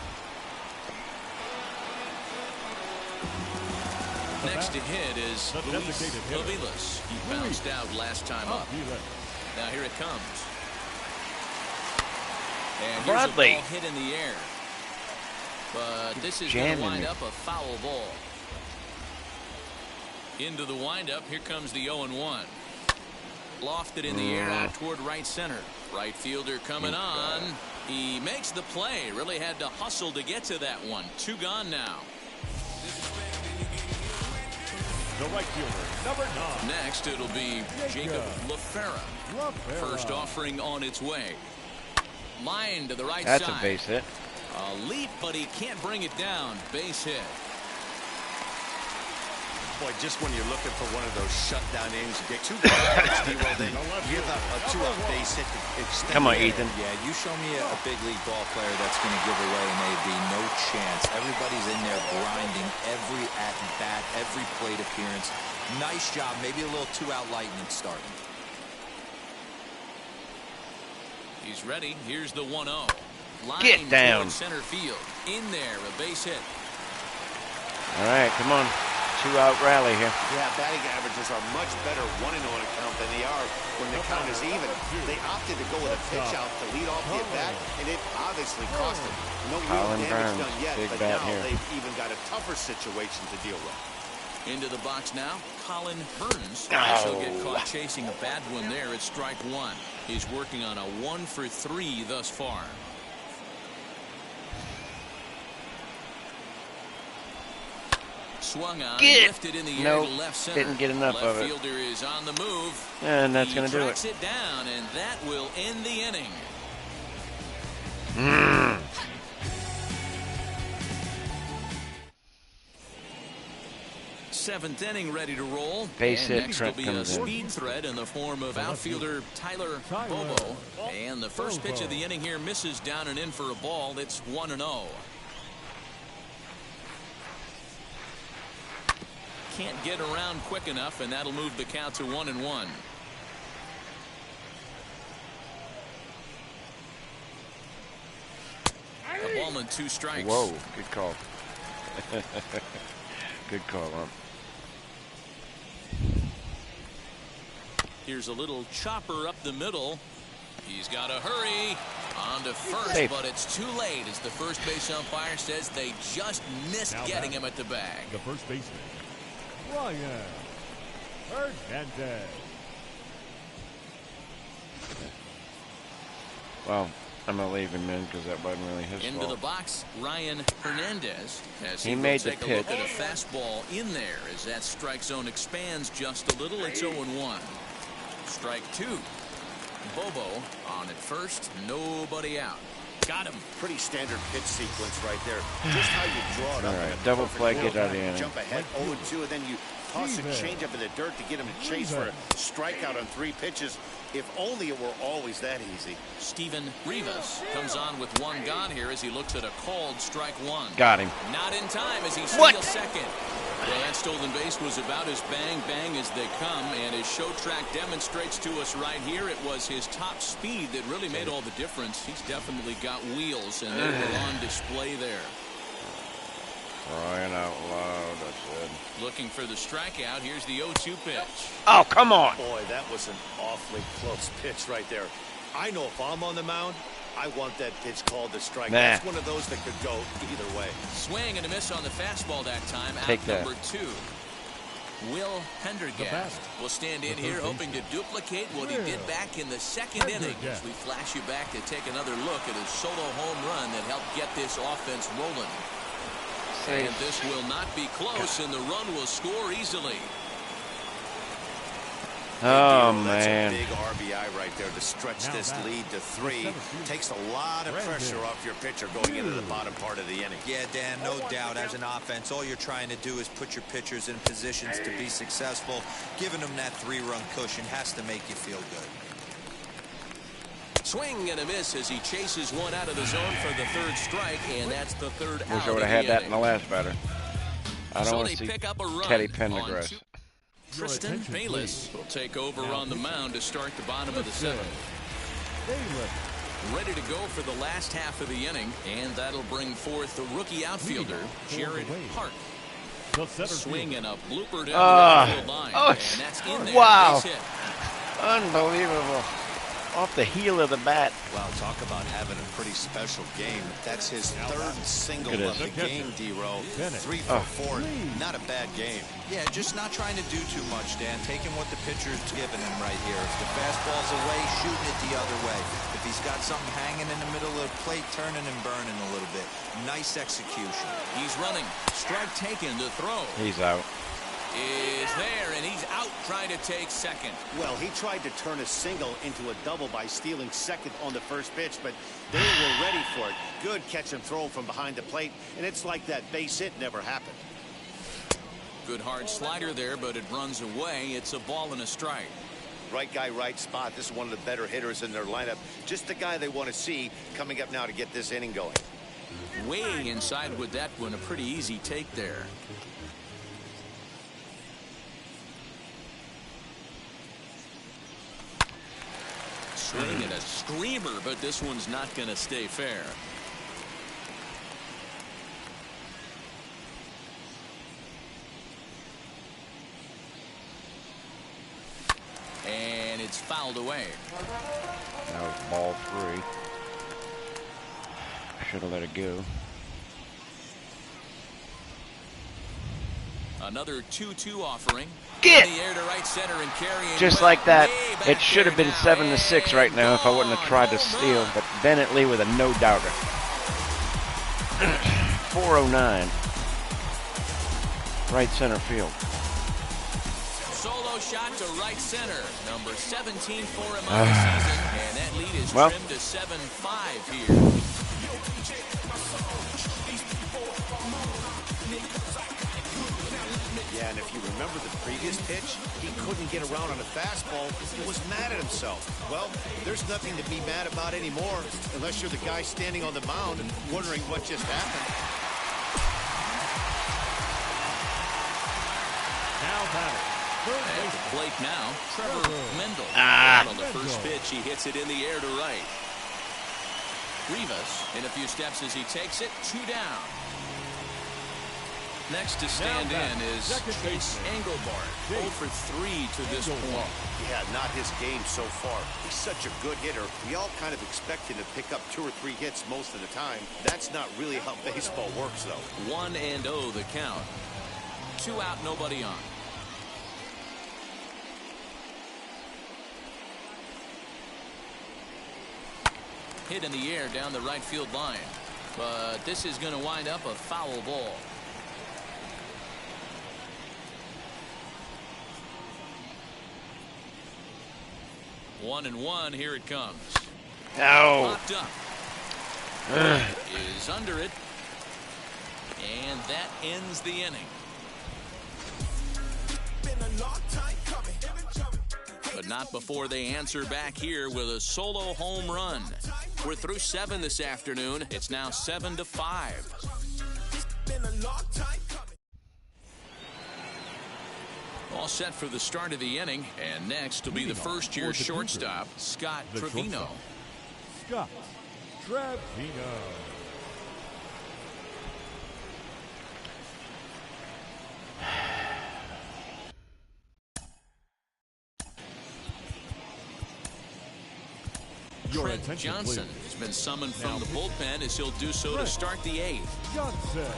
Next to hit is The Luis designated hitter. Aviles. He bounced out last time up. Now here it comes. And here's a Bradley. ball hit in the air. But this is going jamming to wind it. up a foul ball. Into the windup. Here comes the 0-1. Lofted in the air out toward right center. Right fielder coming on. He makes the play. Really had to hustle to get to that one. 2 gone now. The right fielder, number 9. Next, it'll be Jacob LaFera. First offering on its way. Line to the right That's side. a base hit. A leap, but he can't bring it down. Base hit. Boy, just when you're looking for one of those shutdown innings, you get 2 guys, D-Roll, then give up a 2-out base hit to extend. Come on, the Ethan. Yeah, you show me a big league ball player that's going to give away an AB. No chance. Everybody's in there grinding every at-bat, every plate appearance. Nice job. Maybe a little 2-out lightning starting. He's ready. Here's the 1-0. Line Get down. toward center field. In there, a base hit. All right, come on. 2-out rally here. Yeah, batting averages are much better 1-0 account than they are when the count is even. They opted to go with a pitch out to lead off the at-bat, and it obviously cost them. No real Colin damage Burns, done yet, big but bat now here. they've even got a tougher situation to deal with. Into the box now, Colin Burns. Also get caught chasing a bad one there at strike 1. He's working on a 1-for-3 thus far. Swung on, lifted in the air Nope, to left center. didn't get enough left of it. Fielder is on the move. And that's going to do Tracks it. it down, and that will end the inning. Seventh inning ready to roll. Base And hit, next will Trent be a comes in. speed threat in the form of outfielder Tyler Bobo. And the first pitch of the inning here misses down and in for a ball. It's 1-0. Can't get around quick enough, and that'll move the count to 1-1. A ball and 2 strikes. Whoa, good call. Good call, huh? Here's a little chopper up the middle. He's got to hurry on to first, Safe. but it's too late as the first base umpire says they just missed getting him at the bag. The first baseman, Ryan Hernandez. Well, I'm going to leave him in because that wasn't really his Into fault. the box, Ryan Hernandez, as He will made the take a look pitch. at a fastball in there as that strike zone expands just a little. It's 0-1. Strike 2. Bobo on at first, nobody out. Got him. Pretty standard pitch sequence right there. Just how you draw it up. All in right, a double perfect play, world. get out of the inning. Jump ahead 0-2, and then you toss a changeup in the dirt to get him to chase for a strikeout on 3 pitches. If only it were always that easy. Steven Rivas comes on with 1 gone here as he looks at a called strike 1. Got him. Not in time as he What? steals second. Well, that stolen base was about as bang as they come, and his show track demonstrates to us right here it was his top speed that really made all the difference. He's definitely got wheels, and they were on display there. Crying out loud, I said. Looking for the strikeout. Here's the 0-2 pitch. Oh, come on. Boy, that was an awfully close pitch right there. I know if I'm on the mound, I want that pitch called the strike. Nah. That's one of those that could go either way. Swing and a miss on the fastball that time. Take Out that. number 2. Will Pendergast will stand in here hoping to duplicate what he did back in the second inning. As we flash you back to take another look at his solo home run that helped get this offense rolling. And this will not be close, and the run will score easily. Oh, That's man. a big RBI right there to stretch Now this back. lead to 3. Takes a lot of pressure off your pitcher going into the bottom part of the inning. Yeah, Dan, no doubt. As an offense, all you're trying to do is put your pitchers in positions to be successful. Giving them that 3-run cushion has to make you feel good. Swing and a miss as he chases one out of the zone for the 3rd strike, and that's the 3rd out. Wish I would have had that in the last batter. I don't So want they to see pick up a run Teddy on Pendergrass. Tristan Bayless will take over on the mound to start the bottom of the 7th. Ready to go for the last half of the inning, and that'll bring forth the rookie outfielder, Jared Hart. Swing and a blooper down the right field line, and that's in there. Wow. Base hit. Unbelievable. Off the heel of the bat. Well, talk about having a pretty special game. That's his 3rd single of the game, D-Row. 3 for 4. Not a bad game. Yeah, just not trying to do too much, Dan. Taking what the pitcher's giving him right here. If the fastball's away, shooting it the other way. If he's got something hanging in the middle of the plate, turning and burning a little bit. Nice execution. He's running. Strike taken to throw. He's out. Is there, and he's out trying to take second. Well, he tried to turn a single into a double by stealing second on the first pitch, but they were ready for it. Good catch and throw from behind the plate, and it's like that base hit never happened. Good hard slider there, but it runs away. It's a ball and a strike. Right guy, right spot. This is one of the better hitters in their lineup. Just the guy they want to see coming up now to get this inning going. Way inside with that one. A pretty easy take there. Swing and a screamer, but this one's not going to stay fair. And it's fouled away. That was ball 3. Should have let it go. Another 2-2 offering. Get! In the air to right center and carrying Just well, like that. way back It should have been there now. 7-6 right now if I wouldn't have tried to Home steal. run. But Bennett Lee with a no-doubter. 409. Right center field. Solo shot to right center. Number 17 for him on the season. And that lead is Well. trimmed to 7-5 here. Yeah, and if you remember the previous pitch, he couldn't get around on a fastball. He was mad at himself. Well, there's nothing to be mad about anymore unless you're the guy standing on the mound and wondering what just happened. Now batting. At the plate now, Trevor Mendel. On the first pitch, he hits it in the air to right. Rivas in a few steps as he takes it. 2 down. Next to stand in is Chase Engelbart. 0 for 3 to this point. Yeah, not his game so far. He's such a good hitter. We all kind of expect him to pick up 2 or 3 hits most of the time. That's not really how baseball works, though. 1-0 the count. 2 out, nobody on. Hit in the air down the right field line. But this is going to wind up a foul ball. One and one, here it comes. No. Popped up. Is under it. And that ends the inning. But not before they answer back here with a solo home run. We're through 7 this afternoon. It's now 7-5. All set for the start of the inning, and next will be the first-year shortstop, Scott Trevino. Scott Trevino. Trent Johnson has been summoned from the bullpen as he'll do so to start the 8th. Johnson.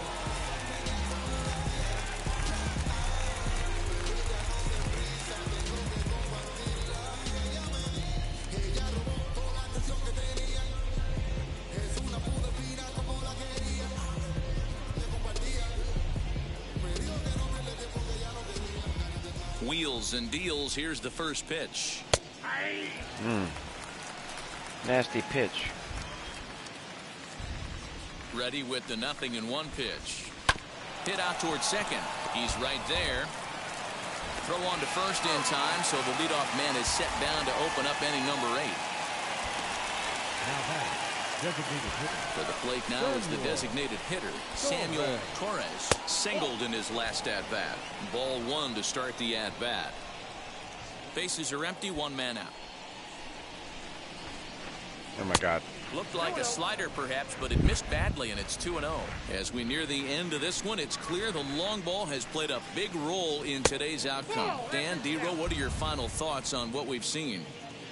Wheels wheels and deals. Here's the first pitch. Nasty pitch. Ready with the 0-1 pitch. Hit out towards second. He's right there. Throw on to first in time, so the leadoff man is set down to open up inning number 8. For the plate now is the designated hitter, Samuel Torres. Singled in his last at-bat. Ball 1 to start the at-bat. Bases are empty, 1 man out. Oh my God. Looked like a slider perhaps, but it missed badly, and it's 2-0. As we near the end of this one, it's clear the long ball has played a big role in today's outcome. Dan, D-Row, what are your final thoughts on what we've seen?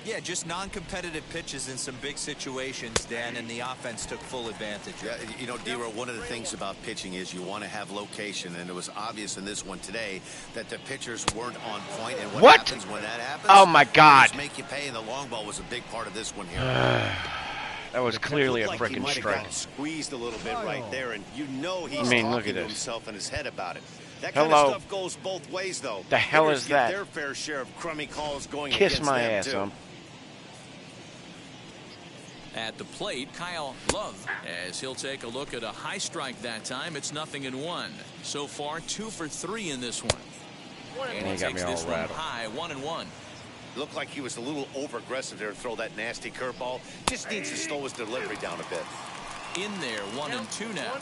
Yeah, just non-competitive pitches in some big situations, Dan, and the offense took full advantage. Yeah, you know, D-Row, one of the things about pitching is you want to have location, and it was obvious in this one today that the pitchers weren't on point. And what happens when that happens? Oh my God! Make you pay, and the long ball was a big part of this one here. That was clearly a like freaking strike. Squeezed a little bit right there, and you know he's look talking at to this. himself in his head about it. That kind of stuff goes both ways, though. The hell Hitters is get that? Their fair share of crummy calls going Kiss against my them, ass, too. At the plate, Kyle Love, as he'll take a look at a high strike that time. It's 0-1. So far, 2 for 3 in this one. And he takes this one high, 1-1. Looked like he was a little over-aggressive there to throw that nasty curveball. Just needs to slow his delivery down a bit. In there, 1-2 now.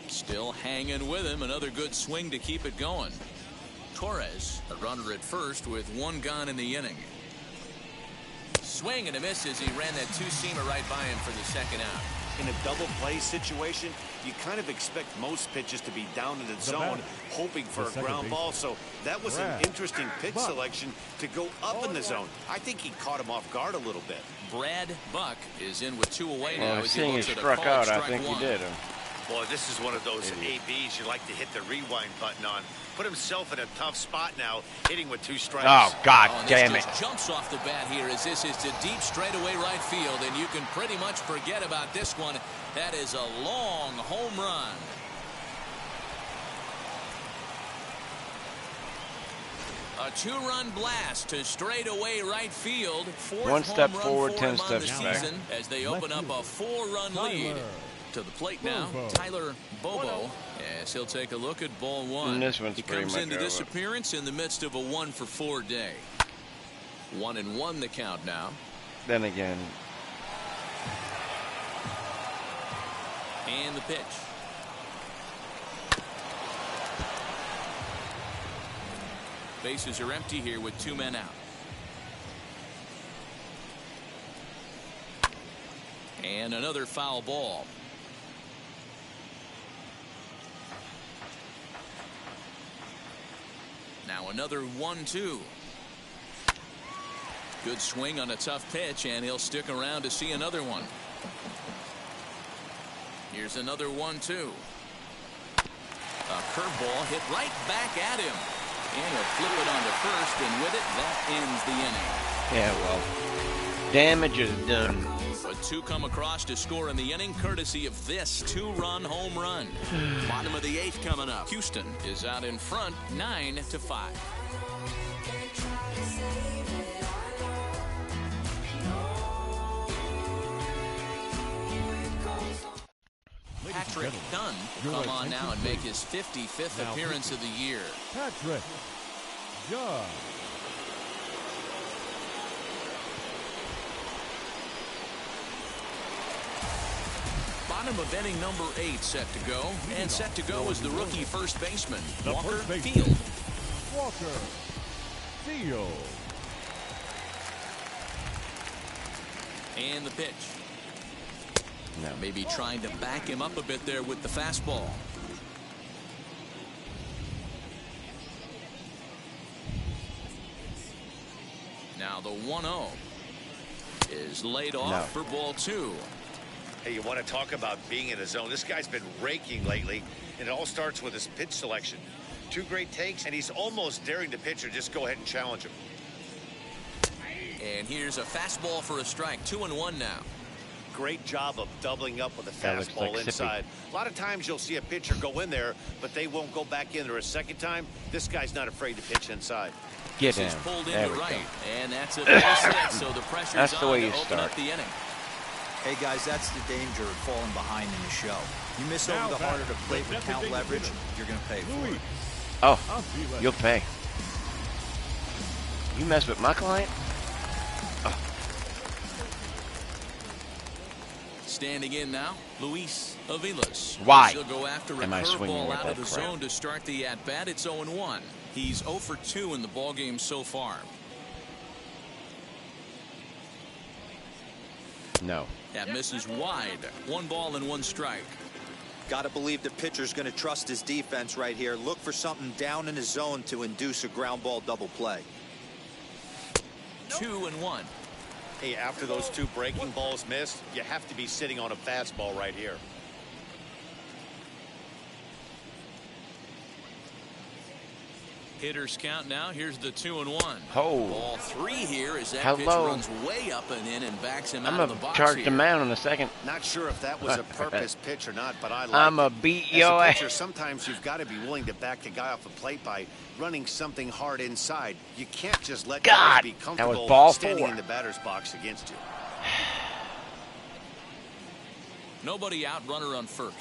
Still hanging with him. Another good swing to keep it going. Torres, a runner at first with 1 gone in the inning. Swing and a miss as he ran that 2-seamer right by him for the second out. In a double play situation, you kind of expect most pitches to be down in the zone, hoping for a ground ball. So that was an interesting pitch selection to go up in the zone. I think he caught him off guard a little bit. Brad Buck is in with 2 away now. Well, As seeing he he looks at a struck called out, I strike think he 1. did. Boy, this is one of those ABs you like to hit the rewind button on. Put himself in a tough spot now, hitting with 2 strikes. Oh, God damn it. Jumps off the bat here as this is to deep straightaway right field, and you can pretty much forget about this one. That is a long home run. A 2-run blast to straightaway right field. 4th 1 step home run forward, for 10 him on the steps back. season as they open up a 4-run lead. To the plate now, Tyler Bobo, as he'll take a look at ball 1. And this one's he pretty comes much into this over. appearance in the midst of a 1-for-4 day. 1-1 the count now. Then again, And the pitch. Bases are empty here with 2 men out. And another foul ball. Now another 1-2. Good swing on a tough pitch, and he'll stick around to see another one. Here's another 1-2. A curveball hit right back at him. And he'll flip it onto first, and with it, that ends the inning. yeah, well, damage is done. But 2 come across to score in the inning, courtesy of this 2-run home run. Bottom of the 8th coming up. Houston is out in front, 9-5. Patrick Dunn will come on now and make his 55th appearance of the year. Patrick Dunn. Bottom of inning number 8 set to go. And set to go is the rookie first baseman, The Walker first baseman. Field. Walker Field. And the pitch. No. Maybe trying to back him up a bit there with the fastball. Now the 1-0 is laid off for ball 2. Hey, you want to talk about being in a zone? This guy's been raking lately, and it all starts with his pitch selection. 2 great takes, and he's almost daring the pitcher just go ahead and challenge him. And here's a fastball for a strike. 2-1 now. great job of doubling up with a That looks fastball like inside. A lot of times you'll see a pitcher go in there, but they won't go back in there a second time. This guy's not afraid to pitch inside. Get He's down. pulled There into we right, go. and that's a base hit, so the pressure's That's the on way to you open start. up the inning. Hey, guys, that's the danger of falling behind in the show. You miss Now over the back harder to plate the with count designated leverage, hitter, you're going to pay for it. Luis Oh, Avila. you'll pay. You mess with my client? Oh, Standing in now, Luis Avilas. Why He'll go after a am I swinging curveball with out of that the crap? zone to start the at-bat. It's 0-1. He's 0 for 2 in the ballgame so far. no. That misses wide. 1 ball and 1 strike. Got to believe the pitcher's going to trust his defense right here. Look for something down in his zone to induce a ground ball double play. 2-1. Hey, after those 2 breaking balls missed, you have to be sitting on a fastball right here. Hitters count now. Here's the 2-1. Oh. Ball 3 here as that pitch Hello. runs way up and in and backs him I'm out of the going to box charge here. the mound in a second. Not sure if that was a purpose pitch or not, but I like I'm it. a beat As your a ass. pitcher, sometimes you've got to be willing to back the guy off the plate by running something hard inside. You can't just let God, guys be that was comfortable ball standing 4. in the batter's box against you. Nobody out, runner on first.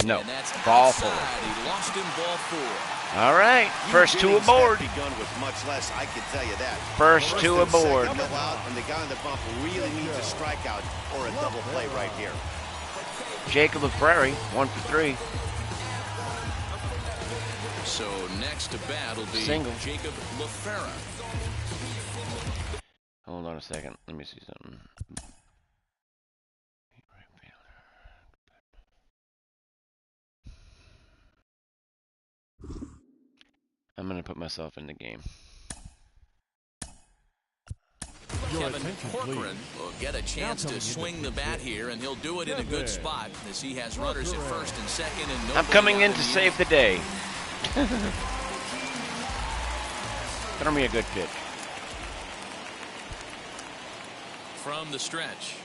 No. And that's Ball outside. 4. He lost him ball 4. All right. First 2 aboard. Begun with much less, I can tell you that. First 2 and second aboard. go out, and the guy on the bump really needs a strikeout or a double play right here. Jacob of Prairie, 1 for 3. So next to bat will be Single. Jacob LaFera. Hold on a second. Let me see something. I'm going to put myself in the game. Your Kevin attention, Corcoran please. will get a chance coming to into swing the pitch bat hit. here, and he'll do it in a good spot as he has runners at Corcoran. first and second. And I'm nobody coming out in to the save inning. the day. Throw me a good pitch. From the stretch.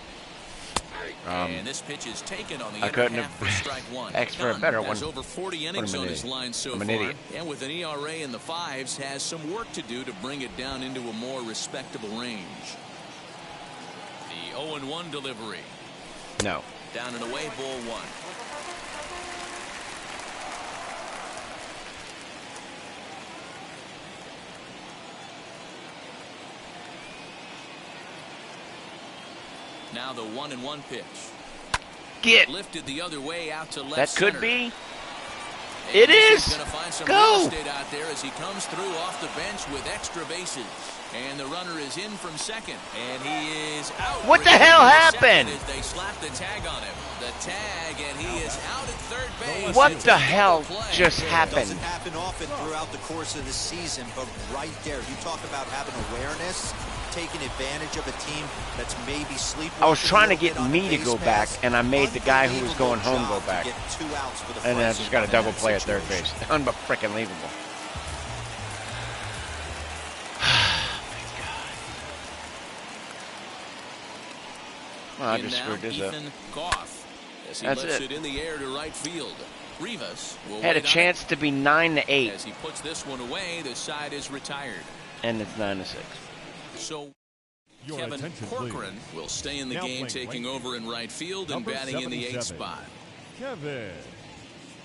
Um, And this pitch is taken on the I inner couldn't half have for strike 1. asked for a Dunn better has one. over 40 innings an on his idiot. line so I'm an far. idiot. And with an ERA in the 5s, has some work to do to bring it down into a more respectable range. The 0-1 delivery. no. Down and away, ball 1. Now the 1-1 pitch. Get. Lifted the other way out to left That could center. be. And It this is. Gonna find some Go. real estate out there as he comes through off the bench with extra bases. And the runner is in from second. And he is out. What the Returning hell to happened? second As they slap the tag on him. The tag, and he is out at third base. What It's the a hell double play. just happened? Doesn't happen often throughout the course of the season, but right there, you talk about having awareness, taking advantage of a team that's maybe sleepwalking. I was trying to a little get bit on me the to go base back, pass. and I made the guy who was going home Unbelievable go back. job to get 2 outs for the And then I price just of got a one in double that play at third base. situation. Unbelievable. Well, I In just now, screwed this up. Ethan Goff, as he That's lets it. it in the air to right field. Rivas will Had a wait on chance to be 9-8, it. As he puts this one away, the side is retired. and it's 9-6. So Your Kevin attention, Corcoran please. will stay in the Now game, playing taking right over in right field and Number batting in the 8th 77. spot. Kevin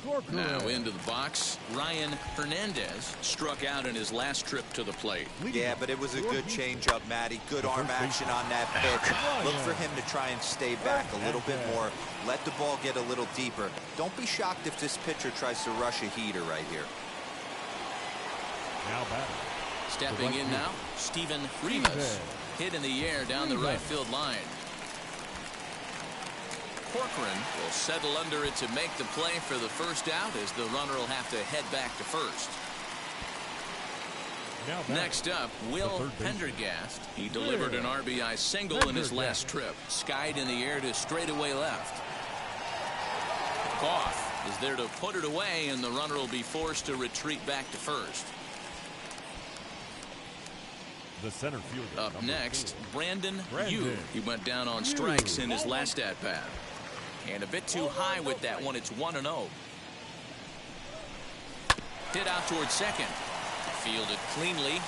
Corcoran. Now into the box, Ryan Hernandez struck out in his last trip to the plate. Yeah, but it was a good changeup, Matty. Good arm action on that pitch. Look for him to try and stay back a little bit more. Let the ball get a little deeper. Don't be shocked if this pitcher tries to rush a heater right here. Now batting. Stepping in now, Steven Rivas. Hit in the air down the right field line. Corcoran will settle under it to make the play for the first out as the runner will have to head back to first. Now batting. Next up, Will third baseman. Pendergast. He delivered an RBI single in his last trip. Skied in the air to straightaway left. Goff is there to put it away, and the runner will be forced to retreat back to first. The center fielder. Up number next, 4. Brandon Yu. Brandon He went down on Yu. strikes in his last at-bat. And a bit too high with that one. It's 1-0. Hit out towards second. Fielded cleanly.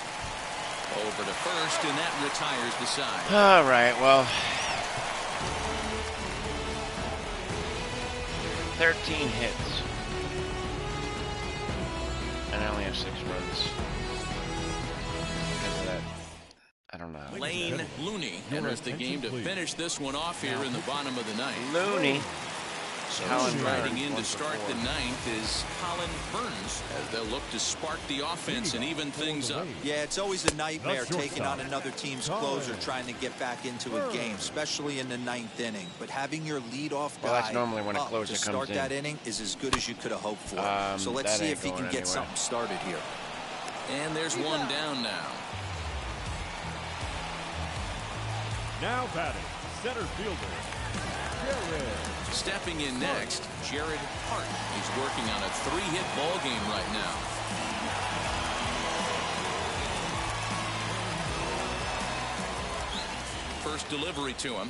Over to first, and that retires the side. All right, well, 13 hits. And I only have 6 runs. Because of that, I don't know. Lane Looney enters the game to finish this one off here in the bottom of the ninth. Looney. So Colin riding Burns, in to 1 for start 4. the ninth is Colin Burns, as they'll look to spark the offense and even things up. Yeah, it's always a nightmare That's your taking on shot. another team's Time. closer trying to get back into a game, especially in the 9th inning. But having your leadoff Well, guy that's normally when a up closer to comes start in. that inning is as good as you could have hoped for. So let's that see ain't if he can going get anywhere. something started here. And there's one down now. Now batting, center fielder, Jared. Stepping in next, Jared Hart. He's working on a 3-hit ball game right now. First delivery to him.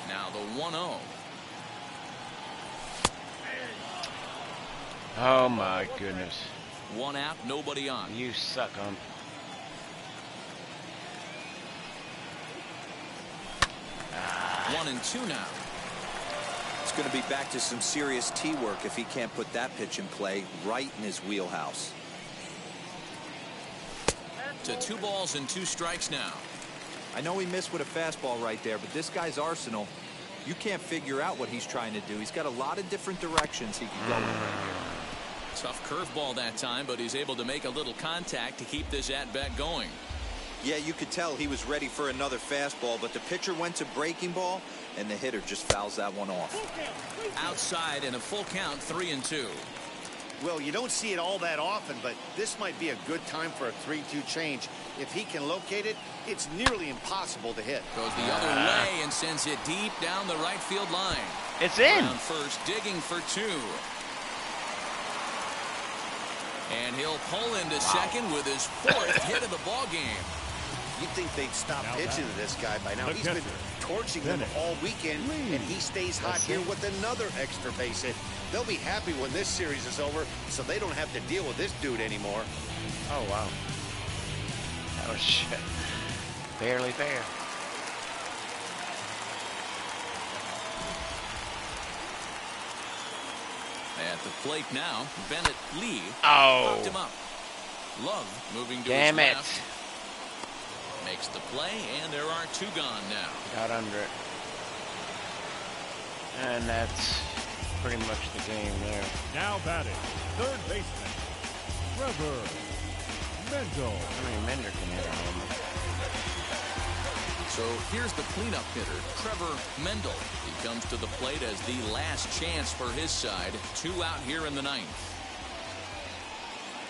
Now the 1-0. Oh my goodness. One out, nobody on. You suck on. 1-2 now. It's going to be back to some serious tee work if he can't put that pitch in play right in his wheelhouse. To 2 balls and 2 strikes now. I know he missed with a fastball right there, but this guy's arsenal, you can't figure out what he's trying to do. He's got a lot of different directions he can go in right here. Tough curveball that time, but he's able to make a little contact to keep this at-bat going. Yeah, you could tell he was ready for another fastball, but the pitcher went to breaking ball, and the hitter just fouls that one off. Outside in a full count, 3-2. Well, you don't see it all that often, but this might be a good time for a 3-2 change. If he can locate it, it's nearly impossible to hit. Goes the other way and sends it deep down the right field line. It's in. Down first, digging for 2. And he'll pull into second with his 4th hit of the ball game. You'd think they'd stop Now pitching back. to this guy by now. The He's been catcher. torching them Bennett. all weekend, and he stays hot here with another extra base hit. They'll be happy when this series is over, so they don't have to deal with this dude anymore. Oh, wow. That was shit. Barely fair. At the plate now, Bennett Lee Oh. popped him up. Love moving to Damn his it. left. Makes the play, and there are 2 gone now. Got under it. And that's pretty much the game there. Now batting, third baseman, Trevor Mendel. I mean, Mender can hit a home run. So here's the cleanup hitter, Trevor Mendel. He comes to the plate as the last chance for his side. 2 out here in the 9th.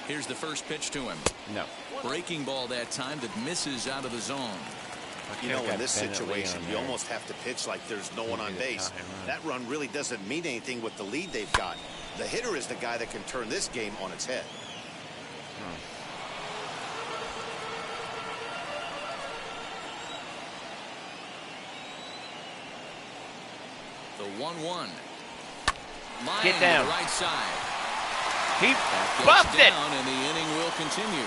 Here's the first pitch to him. No. Breaking ball that time that misses out of the zone. You know, in this Bennett Lee situation, on you there. almost have to pitch like there's no one on Maybe the base. time, right. That run really doesn't mean anything with the lead they've got. The hitter is the guy that can turn this game on its head. The 1-1. Get down. To the right side. He Gets buffed it. down, and the inning will continue.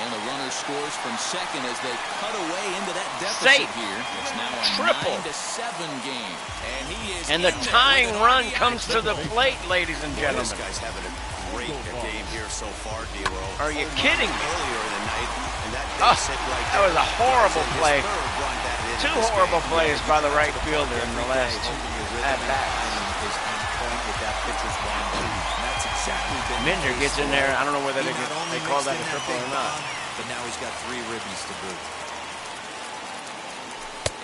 And the runner scores from second as they cut away into that deficit Safe. here. It's now a Triple. 9-7 game. And he is And the in there tying with an run RBI comes to the triple. plate, ladies and Boy, gentlemen. this guy's having a great game here so far, D'Lo. Are you Home run kidding me? Earlier in the night, and that Oh, base hit right that there. was a horrible His play. third run batted into 2 this horrible game. plays by the right fielder in the last 2 Holding your rhythm and at-bats. timing is on point with that pitcher's windup. And that's exactly been the Minder case gets in so there. far. I don't know whether He they not only call mixed that in a triple big or not. bomb, but now he's got 3 ribbies to boot.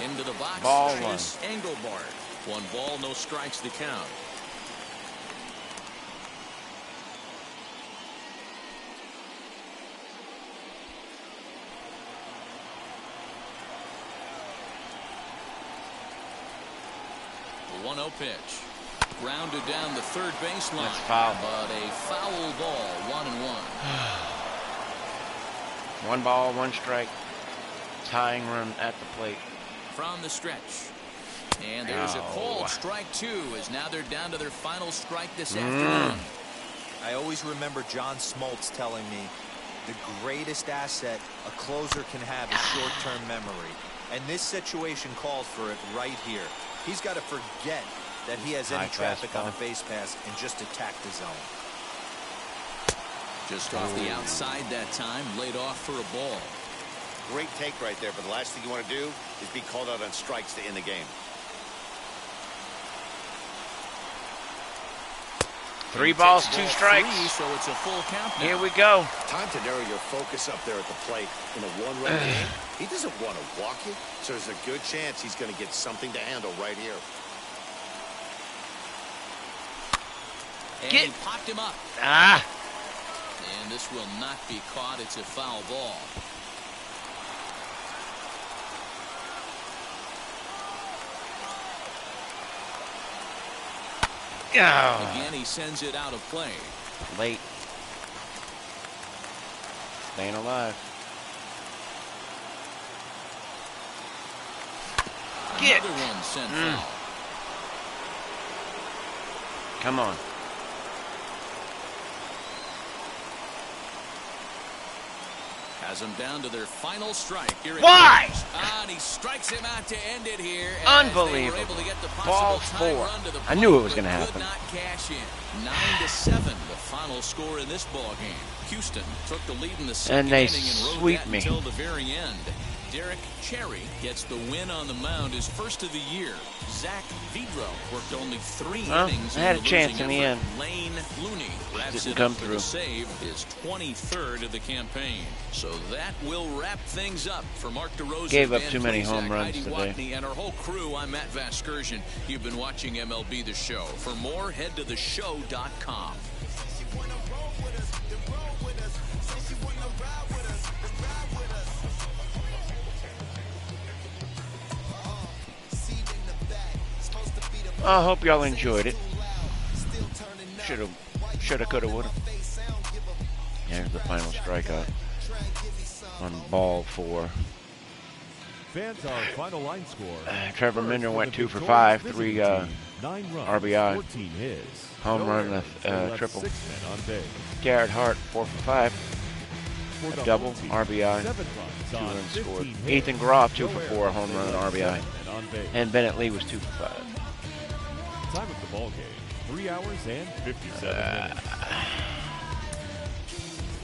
Into the box. Ball Chase Engelbart. 1 ball, no strikes to count. 1-0 pitch. Grounded down the third baseline. That's foul. But a foul ball, 1-1. 1 ball, 1 strike. Tying run at the plate. From the stretch. And there's a called strike 2, as now they're down to their final strike this afternoon. I always remember John Smoltz telling me the greatest asset a closer can have is short-term memory. And this situation calls for it right here. He's got to forget that he has any traffic on a base pass and just attack the zone. Just off the outside that time, laid off for a ball. Great take right there, but the last thing you want to do is be called out on strikes to end the game. 3 balls, 2 strikes. So it's a full count now. Here we go. Time to narrow your focus up there at the plate. In a one-run game, he doesn't want to walk you, so there's a good chance he's going to get something to handle right here. And he popped him up. Ah. And this will not be caught. It's a foul ball. Oh. Again, he sends it out of play. Late. Staying alive. Get. Another one sent foul. Come on. Has them down to their final strike. Here it Why? comes. And he strikes him out to end it here. Unbelievable. Ball 4. I knew it was going to happen. Could not cash in. 9-7, the final score in this ball game. Houston took the lead in the second And they inning and rode sweep that me. until the very end. Derek Cherry gets the win on the mound, his first of the year. Zach Vidro worked only 3 innings. I had in a the chance losing in the effort. end. Lane Looney wraps Didn't it come up for through. the save, his 23rd of the campaign. So that will wrap things up for Mark DeRosa. Gave up Dan too many Plesac, home runs Heidi today. Watney, and our whole crew. I'm Matt Vasgersian. You've been watching MLB The Show. For more, head to theshow.com. I hope y'all enjoyed it. Shoulda, coulda, woulda. Here's the final strikeout on ball 4. Fans, our final line score. Trevor Minder went 2 for 5, 3 9 runs, RBI. 14 hits. Home No run, errors. a They left triple. 6 men on base. Garrett Hart 4 for 5, For the a double, home team, RBI, 7 runs 2 on runs 15 scored. hits. Ethan Groff 2 No for errors. 4, home They run and left RBI. 7 men on base. And Bennett Lee was 2 for 5. Time of the ball game, 3 hours and 57 minutes.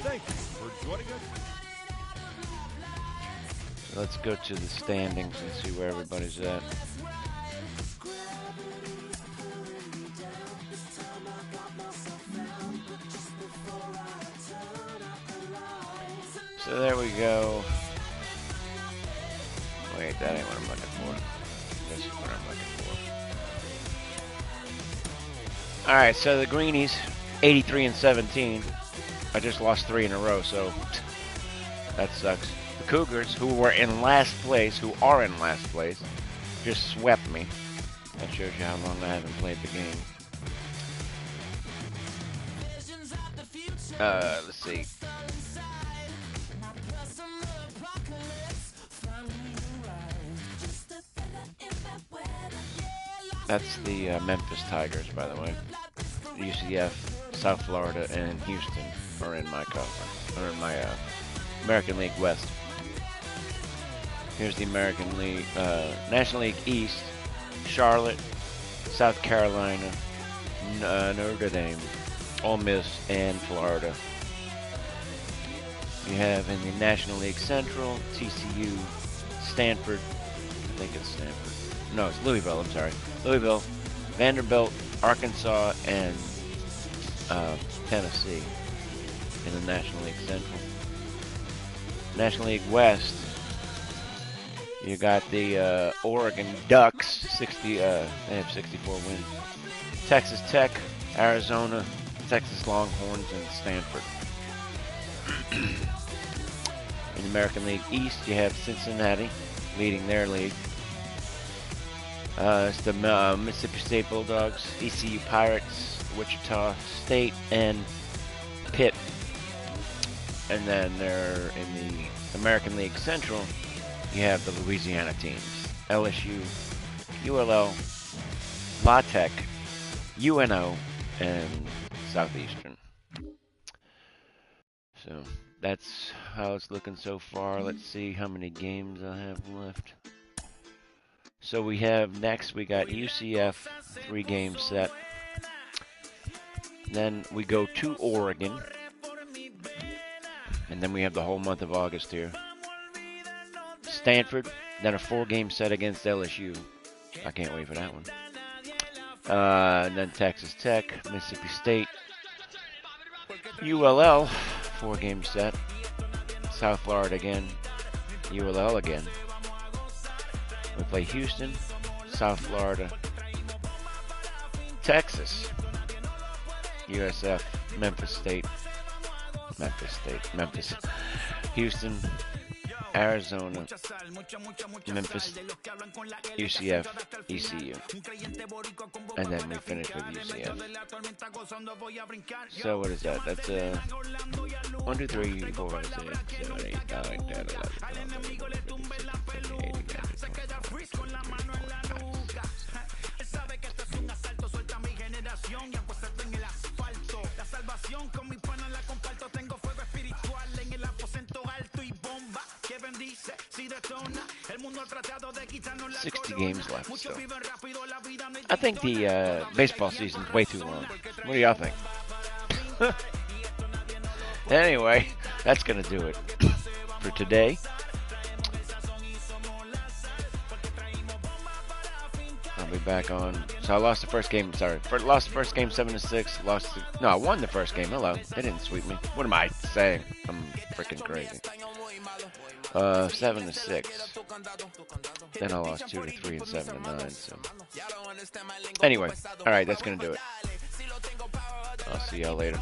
Thank you for joining us. Let's go to the standings and see where everybody's at. So there we go. Wait, that ain't what I'm looking for. This is what I'm looking for. Alright, so the Greenies, 83 and 17. I just lost 3 in a row, so that sucks. The Cougars, who are in last place, just swept me. That shows you how long I haven't played the game. Let's see. That's the Memphis Tigers, by the way. UCF, South Florida, and Houston are in my conference, or in my American League West. Here's the American League, National League East: Charlotte, South Carolina, Notre Dame, Ole Miss, and Florida. You have in the National League Central, TCU, Stanford, I think it's Stanford. No, it's Louisville, I'm sorry. Louisville, Vanderbilt, Arkansas, and Tennessee in the National League Central. National League West, you got the Oregon Ducks, they have 64 wins. Texas Tech, Arizona, Texas Longhorns, and Stanford. In the American League East, you have Cincinnati leading their league. It's the Mississippi State Bulldogs, ECU Pirates, Wichita State, and Pitt. And then they're in the American League Central. You have the Louisiana teams: LSU, ULL, La Tech, UNO, and Southeastern. So that's how it's looking so far. Let's see how many games I have left. So we have next, we got UCF, 3-game set. Then we go to Oregon. And then we have the whole month of August here. Stanford, then a 4-game set against LSU. I can't wait for that one. And then Texas Tech, Mississippi State, ULL, 4-game set. South Florida again, ULL again. We play Houston, South Florida, Texas, USF, Memphis, Houston, Arizona, Memphis, UCF, ECU. And then we finish with UCF. So what is that? That's 1, 2, 3, 4, 5, 6, 7, 8, 9, 10, 11, 60 games left. So I think the baseball season's way too long. What do y'all think? Anyway, that's going to do it for today. I'll be back on. So I lost the first game. Sorry. Lost the first game 7-6. No, I won the first game. Hello. They didn't sweep me. What am I saying? I'm freaking crazy. 7-6. Then I lost 2-3 and 7-9. So anyway, all right, that's gonna do it. I'll see y'all later.